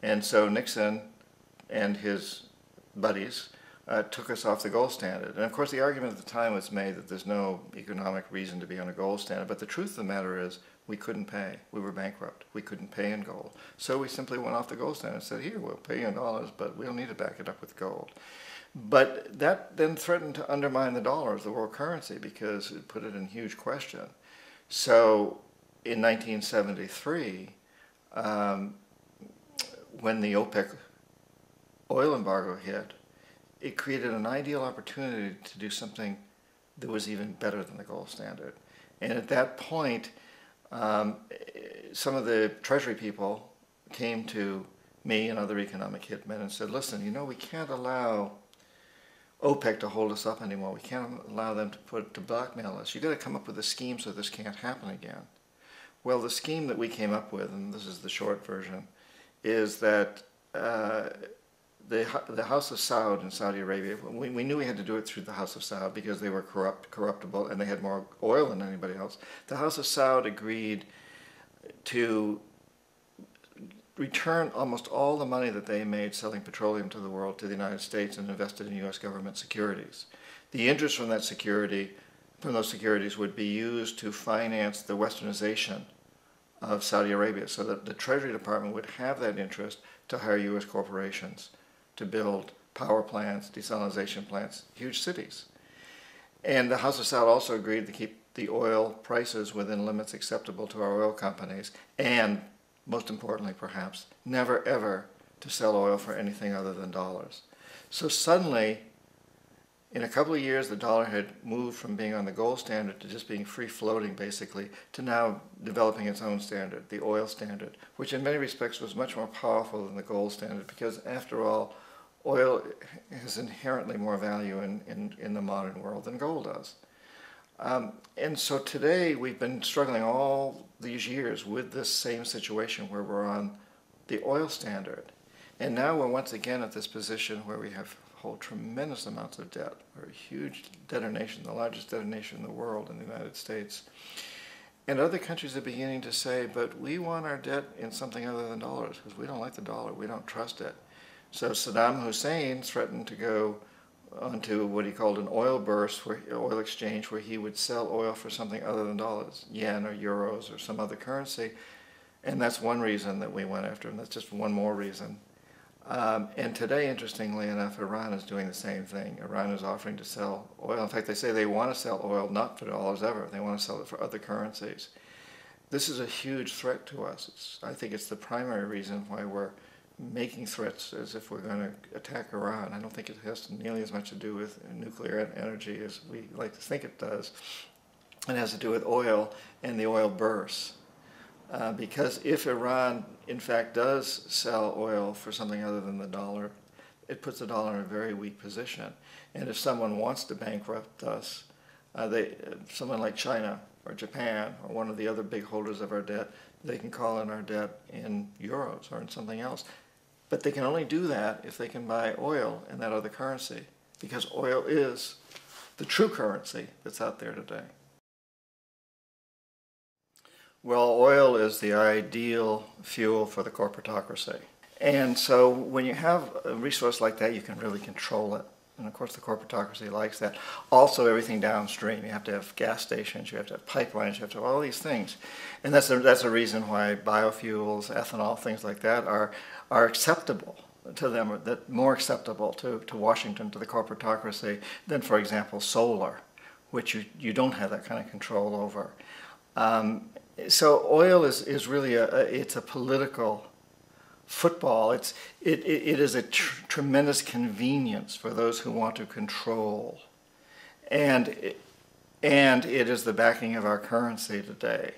Speaker 1: And so Nixon and his buddies took us off the gold standard. And of course the argument at the time was made that there's no economic reason to be on a gold standard, but the truth of the matter is we couldn't pay. We were bankrupt. We couldn't pay in gold. So we simply went off the gold standard and said, here, we'll pay you in dollars, but we don't need to back it up with gold. But that then threatened to undermine the dollar as the world currency because it put it in huge question. So in 1973, when the OPEC oil embargo hit, it created an ideal opportunity to do something that was even better than the gold standard. And at that point, some of the Treasury people came to me and other economic hitmen and said, listen, you know, we can't allow OPEC to hold us up anymore. We can't allow them to blackmail us. You've got to come up with a scheme so this can't happen again. Well, the scheme that we came up with, and this is the short version, is that the House of Saud in Saudi Arabia, we knew we had to do it through the House of Saud because they were corruptible and they had more oil than anybody else. The House of Saud agreed to return almost all the money that they made selling petroleum to the world to the United States and invested in U.S. government securities. The interest from those securities would be used to finance the westernization of Saudi Arabia so that the Treasury Department would have that interest to hire U.S. corporations to build power plants, desalination plants, huge cities. And the House of Saud also agreed to keep the oil prices within limits acceptable to our oil companies and, most importantly perhaps, never ever to sell oil for anything other than dollars. So suddenly, in a couple of years, the dollar had moved from being on the gold standard to just being free-floating, basically, to now developing its own standard, the oil standard, which in many respects was much more powerful than the gold standard because, after all, oil has inherently more value in the modern world than gold does. And so today we've been struggling all these years with this same situation where we're on the oil standard. And now we're once again at this position where we hold tremendous amounts of debt. We're a huge debtor nation, the largest debtor nation in the world in the United States. And other countries are beginning to say, but we want our debt in something other than dollars because we don't like the dollar, we don't trust it. So Saddam Hussein threatened to go onto what he called an oil burst, oil exchange, where he would sell oil for something other than dollars, yen or euros or some other currency. And that's one reason that we went after him. That's just one more reason. And today, interestingly enough, Iran is doing the same thing. Iran is offering to sell oil. In fact, they say they want to sell oil not for dollars ever. They want to sell it for other currencies. This is a huge threat to us. I think it's the primary reason why we're making threats as if we're going to attack Iran. I don't think it has nearly as much to do with nuclear energy as we like to think it does. It has to do with oil and the oil bursts. Because if Iran, in fact, does sell oil for something other than the dollar, it puts the dollar in a very weak position. And if someone wants to bankrupt us, someone like China or Japan or one of the other big holders of our debt, they can call in our debt in euros or in something else. But they can only do that if they can buy oil in that other currency, because oil is the true currency that's out there today. Well, oil is the ideal fuel for the corporatocracy. And so when you have a resource like that, you can really control it. And of course the corporatocracy likes that. Also everything downstream. You have to have gas stations, you have to have pipelines, you have to have all these things. And that's a reason why biofuels, ethanol, things like that are acceptable to them, or that more acceptable to Washington, to the corporatocracy, than, for example, solar, which you don't have that kind of control over. So oil is really it's a political football. It is a tremendous convenience for those who want to control, and it is the backing of our currency today.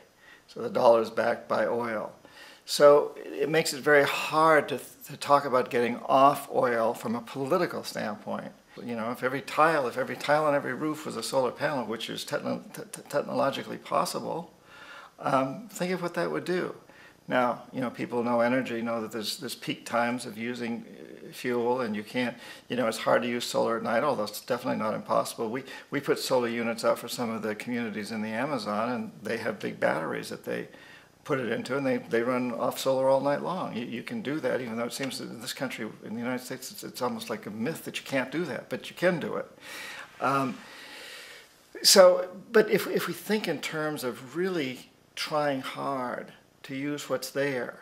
Speaker 1: So the dollar is backed by oil. So it makes it very hard to talk about getting off oil from a political standpoint. You know, if every tile on every roof was a solar panel, which is technologically possible, think of what that would do. Now, you know, people know energy, know that there's peak times of using fuel, and you can't, you know, it's hard to use solar at night, although it's definitely not impossible. We put solar units out for some of the communities in the Amazon, and they have big batteries that they put it into, and they run off solar all night long. You can do that, even though it seems that in this country, in the United States, it's almost like a myth that you can't do that, but you can do it. But if we think in terms of really trying hard to use what's there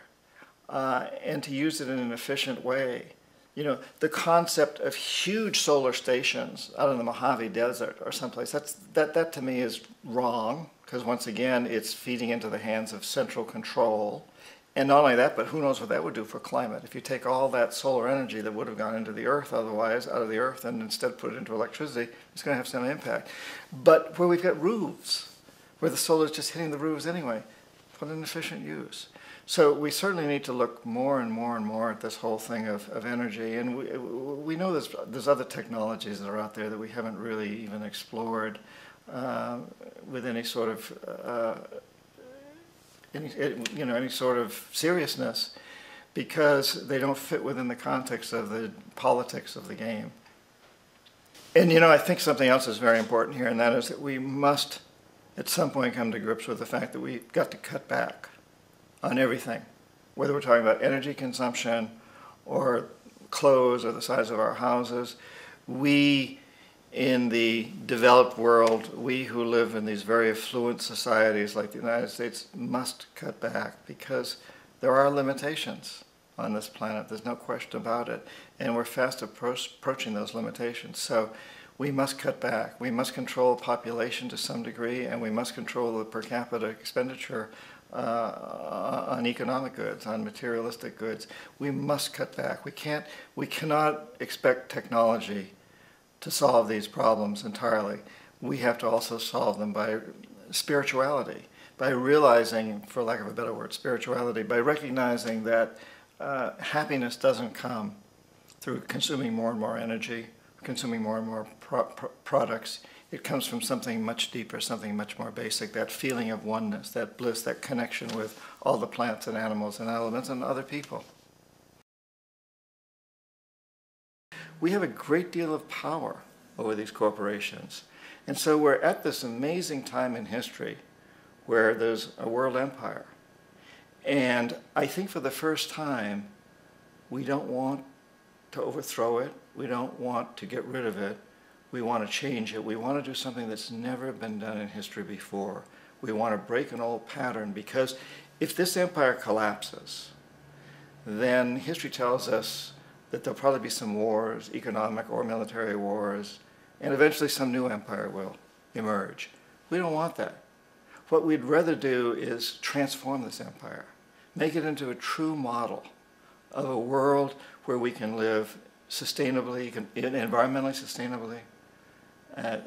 Speaker 1: and to use it in an efficient way, you know, the concept of huge solar stations out in the Mojave Desert or someplace, that to me is wrong, because once again, it's feeding into the hands of central control. And not only that, but who knows what that would do for climate. If you take all that solar energy that would have gone into the earth otherwise, out of the earth, and instead put it into electricity, it's going to have some impact. But where we've got roofs, where the solar is just hitting the roofs anyway, put in efficient use. So we certainly need to look more and more and more at this whole thing of energy. And we know there's other technologies that are out there that we haven't really even explored with any sort of any sort of seriousness, because they don't fit within the context of the politics of the game. And I think something else is very important here, and that is that we must at some point come to grips with the fact that we've got to cut back on everything, whether we're talking about energy consumption or clothes or the size of our houses. We in the developed world, we who live in these very affluent societies like the United States, must cut back, because there are limitations on this planet. There's no question about it. And we're fast approaching those limitations. So we must cut back. We must control population to some degree, and we must control the per capita expenditure on economic goods, on materialistic goods. We must cut back. We cannot expect technology to solve these problems entirely. We have to also solve them by spirituality, by realizing, for lack of a better word, spirituality, by recognizing that happiness doesn't come through consuming more and more energy, consuming more and more products. It comes from something much deeper, something much more basic, that feeling of oneness, that bliss, that connection with all the plants and animals and elements and other people. We have a great deal of power over these corporations. And so we're at this amazing time in history where there's a world empire. And I think for the first time, we don't want to overthrow it. We don't want to get rid of it. We want to change it. We want to do something that's never been done in history before. We want to break an old pattern, because if this empire collapses, then history tells us that there'll probably be some wars, economic or military wars, and eventually some new empire will emerge. We don't want that. What we'd rather do is transform this empire, make it into a true model of a world where we can live sustainably, environmentally sustainably,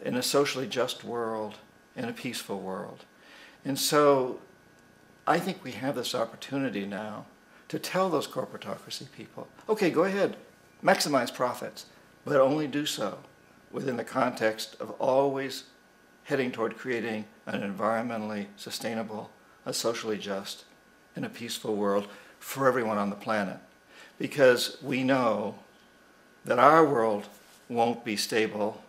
Speaker 1: in a socially just world, in a peaceful world. And so I think we have this opportunity now to tell those corporatocracy people, okay, go ahead, maximize profits, but only do so within the context of always heading toward creating an environmentally sustainable, a socially just, and a peaceful world for everyone on the planet. Because we know that our world won't be stable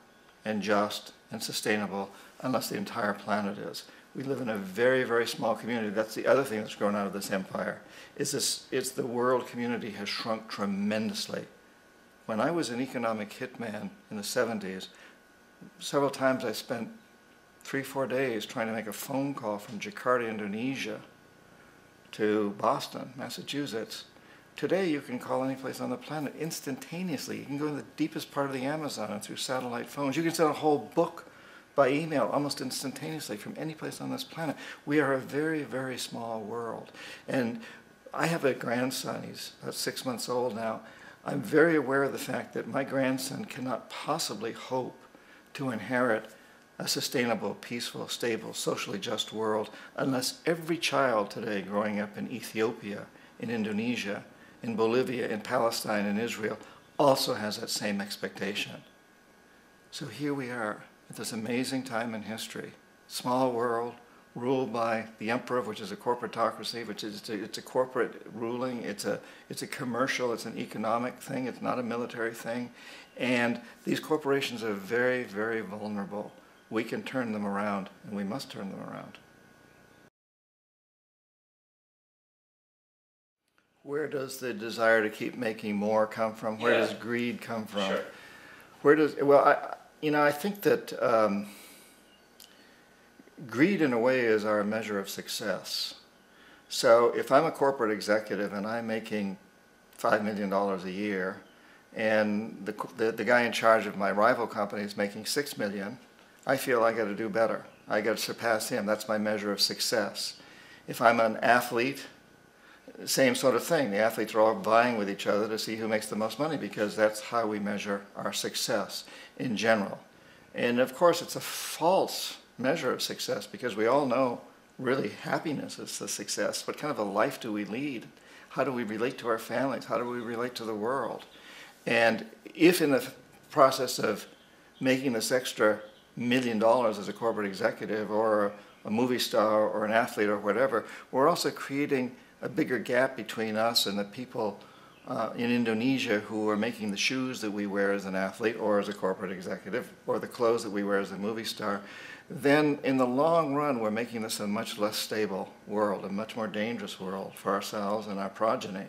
Speaker 1: and just and sustainable unless the entire planet is. We live in a very, very small community. That's the other thing that's grown out of this empire, is the world community has shrunk tremendously. When I was an economic hitman in the 70s, several times I spent 3-4 days trying to make a phone call from Jakarta, Indonesia to Boston, Massachusetts. Today you can call any place on the planet instantaneously. You can go to the deepest part of the Amazon through satellite phones. You can send a whole book by email almost instantaneously from any place on this planet. We are a very, very small world. And I have a grandson. He's about 6 months old now. I'm very aware of the fact that my grandson cannot possibly hope to inherit a sustainable, peaceful, stable, socially just world unless every child today growing up in Ethiopia, in Indonesia, in Bolivia, in Palestine, in Israel also has that same expectation. So here we are at this amazing time in history. Small world, ruled by the emperor, which is a corporatocracy, which is it's a corporate ruling. It's a commercial. It's an economic thing. It's not a military thing. And these corporations are very, very vulnerable. We can turn them around, and we must turn them around. Where does the desire to keep making more come from? Where does greed come from?
Speaker 2: Sure.
Speaker 1: Where does, well, I think that greed in a way is our measure of success. So if I'm a corporate executive and I'm making $5 million a year, and the guy in charge of my rival company is making $6 million, I feel I got to do better. I got to surpass him. That's my measure of success. If I'm an athlete, same sort of thing. The athletes are all vying with each other to see who makes the most money, because that's how we measure our success in general. And of course, it's a false measure of success, because we all know really happiness is the success. What kind of a life do we lead? How do we relate to our families? How do we relate to the world? And if in the process of making this extra $1 million as a corporate executive, or a movie star, or an athlete, or whatever, we're also creating a bigger gap between us and the people in Indonesia who are making the shoes that we wear as an athlete or as a corporate executive, or the clothes that we wear as a movie star, then in the long run we're making this a much less stable world, a much more dangerous world for ourselves and our progeny.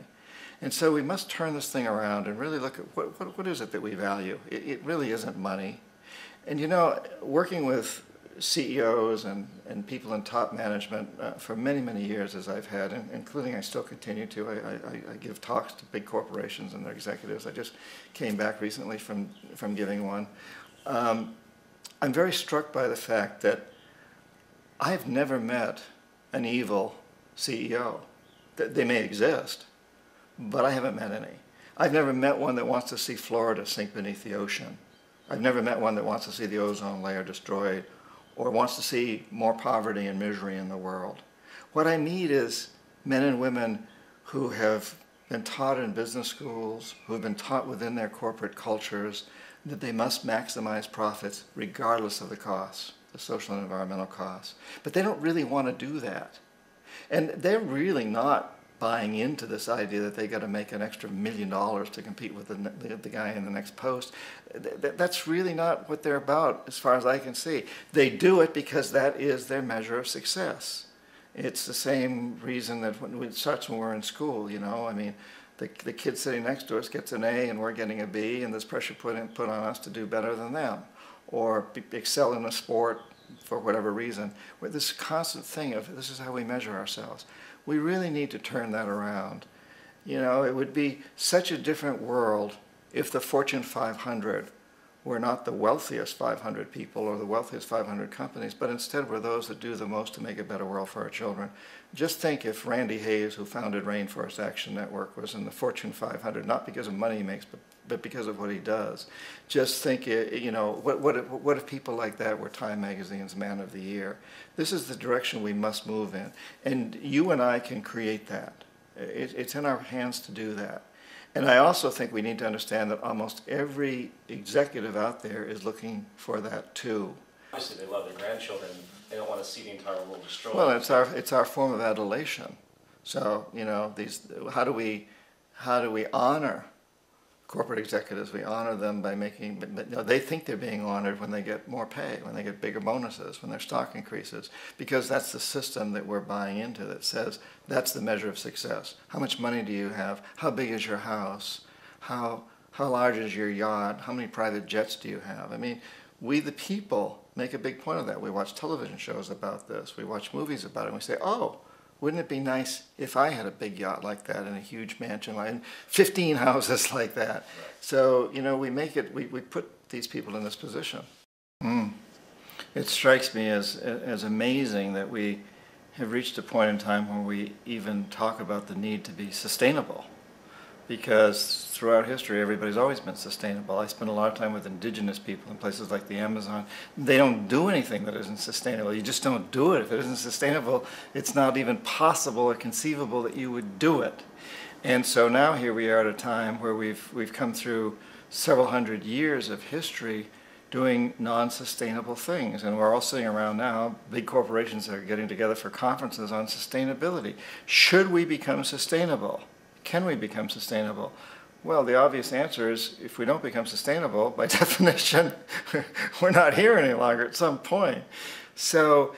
Speaker 1: And so we must turn this thing around and really look at what is it that we value. It really isn't money. And you know, working with CEOs and people in top management for many, many years, as I've had, including I still continue to. I give talks to big corporations and their executives. I just came back recently from giving one. I'm very struck by the fact that I've never met an evil CEO. They may exist, but I haven't met any. I've never met one that wants to see Florida sink beneath the ocean. I've never met one that wants to see the ozone layer destroyed, or wants to see more poverty and misery in the world. What I meet is men and women who have been taught in business schools, who have been taught within their corporate cultures that they must maximize profits regardless of the costs, the social and environmental costs. But they don't really want to do that. And they're really not buying into this idea that they got to make an extra $1 million to compete with the guy in the next post. That's really not what they're about, as far as I can see. They do it because that is their measure of success. It's the same reason that it starts when we're in school, you know. I mean, the kid sitting next to us gets an A and we're getting a B, and there's pressure put on us to do better than them, or excel in a sport for whatever reason. With this constant thing of this is how we measure ourselves. We really need to turn that around. You know, it would be such a different world if the Fortune 500 were not the wealthiest 500 people or the wealthiest 500 companies, but instead were those that do the most to make a better world for our children. Just think if Randy Hayes, who founded Rainforest Action Network, was in the Fortune 500, not because of money he makes, but because of what he does. Just think, you know, what if people like that were Time Magazine's Man of the Year? This is the direction we must move in. And you and I can create that. It's in our hands to do that. And I also think we need to understand that almost every executive out there is looking for that too.
Speaker 2: Obviously they love their grandchildren. They don't want to see the entire world destroyed.
Speaker 1: Well, it's our form of adulation. So, you know, how do we honor corporate executives? We honor them by making, but you know, they think they're being honored when they get more pay, when they get bigger bonuses, when their stock increases, because that's the system that we're buying into that says that's the measure of success. How much money do you have? How big is your house? How large is your yacht? How many private jets do you have? I mean, we the people make a big point of that. We watch television shows about this. We watch movies about it, and we say, oh, wouldn't it be nice if I had a big yacht like that and a huge mansion and 15 houses like that? Right. So, you know, we put these people in this position. It strikes me as amazing that we have reached a point in time where we even talk about the need to be sustainable. Because throughout history, everybody's always been sustainable. I spend a lot of time with indigenous people in places like the Amazon. They don't do anything that isn't sustainable. You just don't do it. If it isn't sustainable, it's not even possible or conceivable that you would do it. And so now here we are at a time where we've come through several hundred years of history doing non-sustainable things. And we're all sitting around now, big corporations are getting together for conferences on sustainability. Should we become sustainable? Can we become sustainable? Well, the obvious answer is if we don't become sustainable, by definition, we're not here any longer at some point. So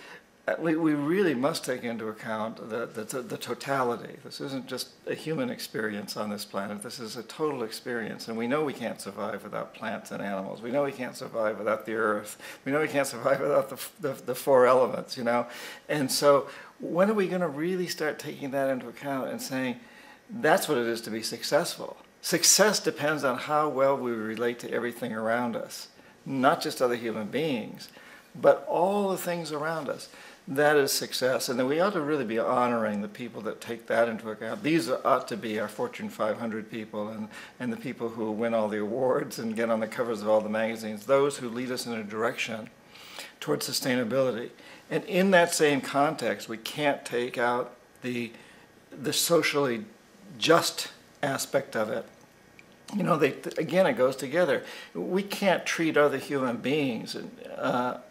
Speaker 1: we really must take into account the totality. This isn't just a human experience on this planet. This is a total experience. And we know we can't survive without plants and animals. We know we can't survive without the earth. We know we can't survive without the four elements, you know. And so when are we going to really start taking that into account and saying, that's what it is to be successful? Success depends on how well we relate to everything around us, not just other human beings, but all the things around us. That is success, and then we ought to really be honoring the people that take that into account. These ought to be our Fortune 500 people and the people who win all the awards and get on the covers of all the magazines, those who lead us in a direction towards sustainability. And in that same context, we can't take out the socially just aspect of it. You know, again, it goes together. We can't treat other human beings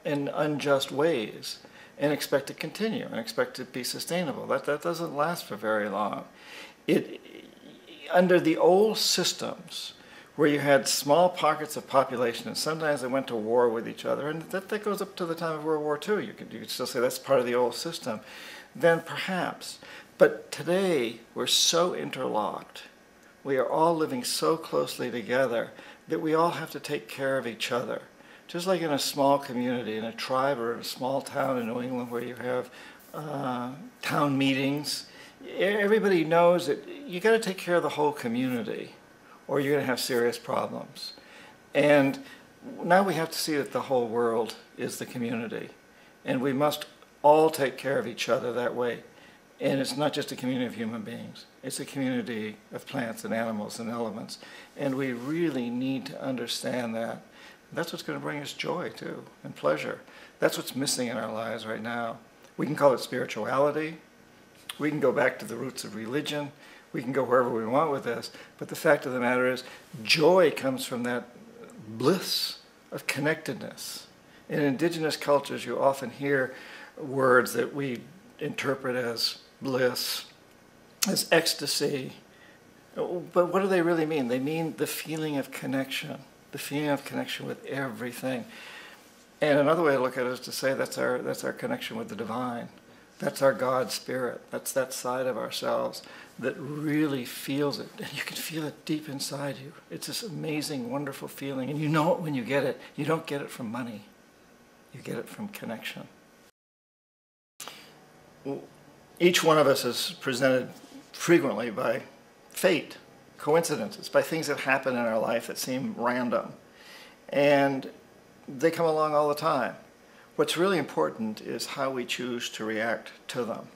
Speaker 1: in unjust ways and expect to continue and expect to be sustainable. That doesn't last for very long. Under the old systems, where you had small pockets of population, and sometimes they went to war with each other, and that goes up to the time of World War II. You could still say that's part of the old system. Then perhaps. But today, we're so interlocked. We are all living so closely together that we all have to take care of each other. Just like in a small community, in a tribe or in a small town in New England where you have town meetings, everybody knows that you got to take care of the whole community or you're going to have serious problems. And now we have to see that the whole world is the community. And we must all take care of each other that way. And it's not just a community of human beings. It's a community of plants and animals and elements. And we really need to understand that. That's what's going to bring us joy, too, and pleasure. That's what's missing in our lives right now. We can call it spirituality. We can go back to the roots of religion. We can go wherever we want with this. But the fact of the matter is, joy comes from that bliss of connectedness. In indigenous cultures, you often hear words that we interpret as bliss, as ecstasy. But what do they really mean? They mean the feeling of connection. The feeling of connection with everything. And another way to look at it is to say that's our connection with the divine. That's our God spirit. That's that side of ourselves that really feels it. And you can feel it deep inside you. It's this amazing, wonderful feeling. And you know it when you get it. You don't get it from money. You get it from connection. Each one of us is presented frequently by fate, coincidences, by things that happen in our life that seem random. And they come along all the time. What's really important is how we choose to react to them,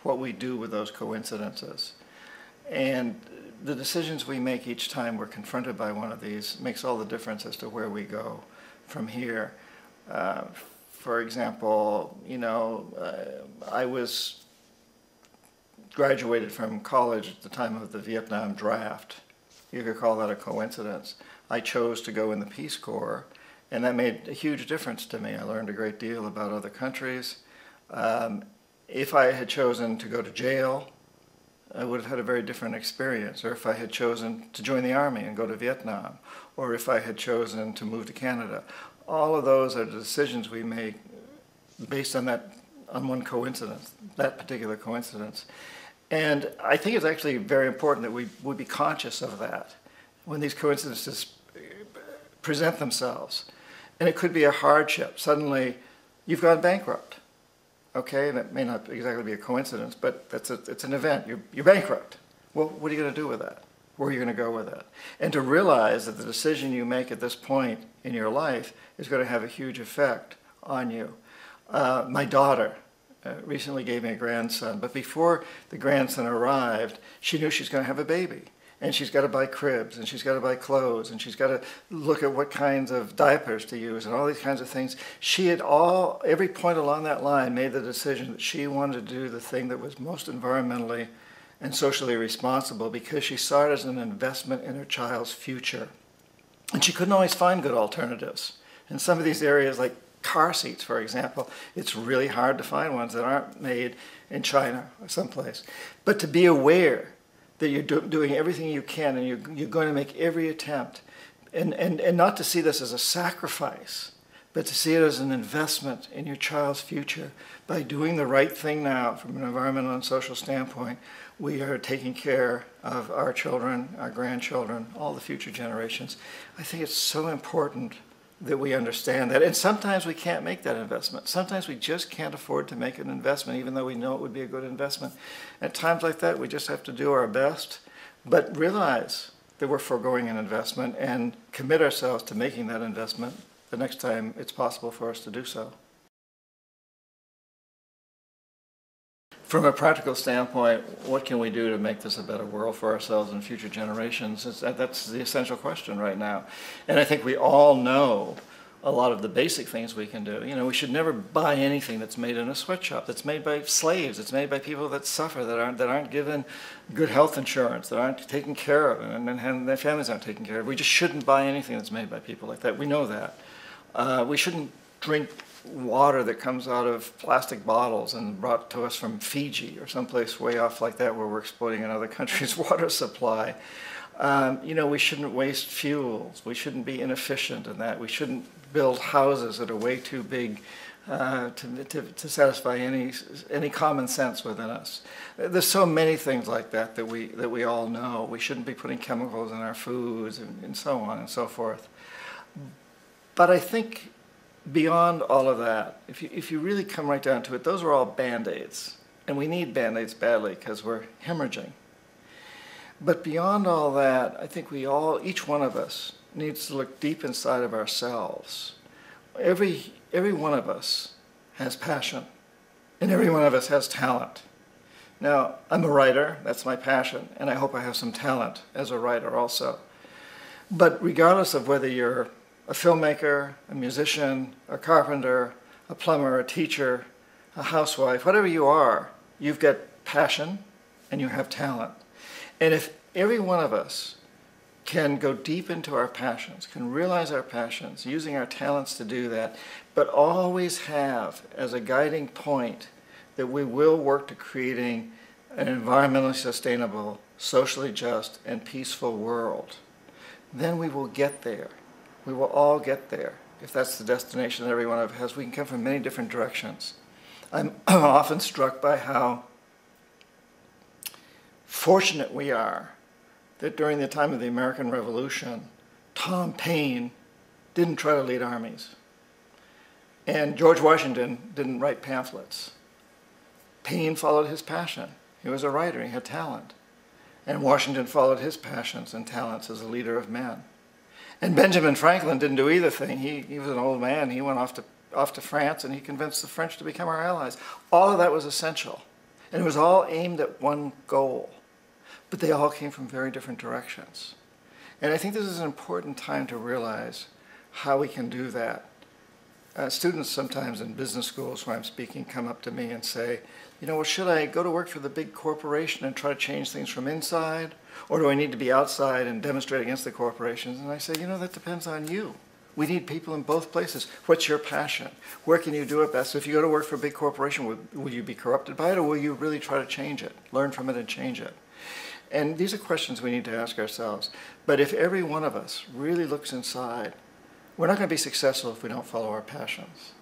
Speaker 1: what we do with those coincidences. And the decisions we make each time we're confronted by one of these makes all the difference as to where we go from here. For example, you know, I was graduated from college at the time of the Vietnam draft. You could call that a coincidence. I chose to go in the Peace Corps, and that made a huge difference to me. I learned a great deal about other countries. If I had chosen to go to jail, I would have had a very different experience. Or if I had chosen to join the Army and go to Vietnam, or if I had chosen to move to Canada. All of those are the decisions we make based on one coincidence, that particular coincidence. And I think it's actually very important that we would be conscious of that when these coincidences present themselves. And it could be a hardship. Suddenly, you've gone bankrupt. Okay, and it may not exactly be a coincidence, but it's an event. You're bankrupt. Well, what are you going to do with that? Where are you going to go with that? And to realize that the decision you make at this point in your life is going to have a huge effect on you. My daughter recently gave me a grandson, but before the grandson arrived, she knew she's going to have a baby. And she's got to buy cribs, and she's got to buy clothes, and she's got to look at what kinds of diapers to use, and all these kinds of things. She had every point along that line made the decision that she wanted to do the thing that was most environmentally and socially responsible because she saw it as an investment in her child's future. And she couldn't always find good alternatives. In some of these areas, like car seats, for example, it's really hard to find ones that aren't made in China or someplace. But to be aware that you're doing everything you can and you're going to make every attempt, and not to see this as a sacrifice, but to see it as an investment in your child's future. By doing the right thing now from an environmental and social standpoint, we are taking care of our children, our grandchildren, all the future generations. I think it's so important that we understand that. And sometimes we can't make that investment. Sometimes we just can't afford to make an investment, even though we know it would be a good investment. At times like that, we just have to do our best, but realize that we're foregoing an investment and commit ourselves to making that investment the next time it's possible for us to do so. From a practical standpoint, what can we do to make this a better world for ourselves and future generations? That's the essential question right now. And I think we all know a lot of the basic things we can do. You know, we should never buy anything that's made in a sweatshop, that's made by slaves, that's made by people that suffer, that aren't given good health insurance, that aren't taken care of, and their families aren't taken care of. We just shouldn't buy anything that's made by people like that. We know that. We shouldn't drink water that comes out of plastic bottles and brought to us from Fiji or someplace way off like that where we're exploiting another country's water supply. You know, we shouldn't waste fuels. We shouldn't be inefficient in that. We shouldn't build houses that are way too big to satisfy any common sense within us. There's so many things like that that we all know. We shouldn't be putting chemicals in our foods and so on and so forth. But I think beyond all of that, if you really come right down to it, those are all Band-Aids. And we need Band-Aids badly because we're hemorrhaging. But beyond all that, I think each one of us needs to look deep inside of ourselves. Every one of us has passion, and every one of us has talent. Now, I'm a writer, that's my passion, and I hope I have some talent as a writer also. But regardless of whether you're a filmmaker, a musician, a carpenter, a plumber, a teacher, a housewife, whatever you are, you've got passion and you have talent. And if every one of us can go deep into our passions, can realize our passions, using our talents to do that, but always have as a guiding point that we will work to creating an environmentally sustainable, socially just, and peaceful world, then we will get there. We will all get there. If that's the destination that every one of us has, we can come from many different directions. I'm often struck by how fortunate we are that during the time of the American Revolution, Tom Paine didn't try to lead armies. And George Washington didn't write pamphlets. Paine followed his passion. He was a writer, he had talent. And Washington followed his passions and talents as a leader of men. And Benjamin Franklin didn't do either thing. He was an old man. He went off to France and he convinced the French to become our allies. All of that was essential. And it was all aimed at one goal. But they all came from very different directions. And I think this is an important time to realize how we can do that. Students sometimes in business schools where I'm speaking come up to me and say, you know, well, should I go to work for the big corporation and try to change things from inside? Or do I need to be outside and demonstrate against the corporations? And I say, you know, that depends on you. We need people in both places. What's your passion? Where can you do it best? If you go to work for a big corporation, will you be corrupted by it, or will you really try to change it, learn from it and change it? And these are questions we need to ask ourselves. But if every one of us really looks inside, we're not going to be successful if we don't follow our passions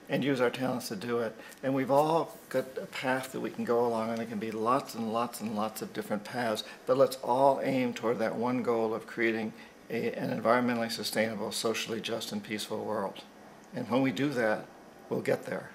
Speaker 1: and use our talents to do it. And we've all got a path that we can go along, and there can be lots and lots and lots of different paths, but let's all aim toward that one goal of creating an environmentally sustainable, socially just, and peaceful world. And when we do that, we'll get there.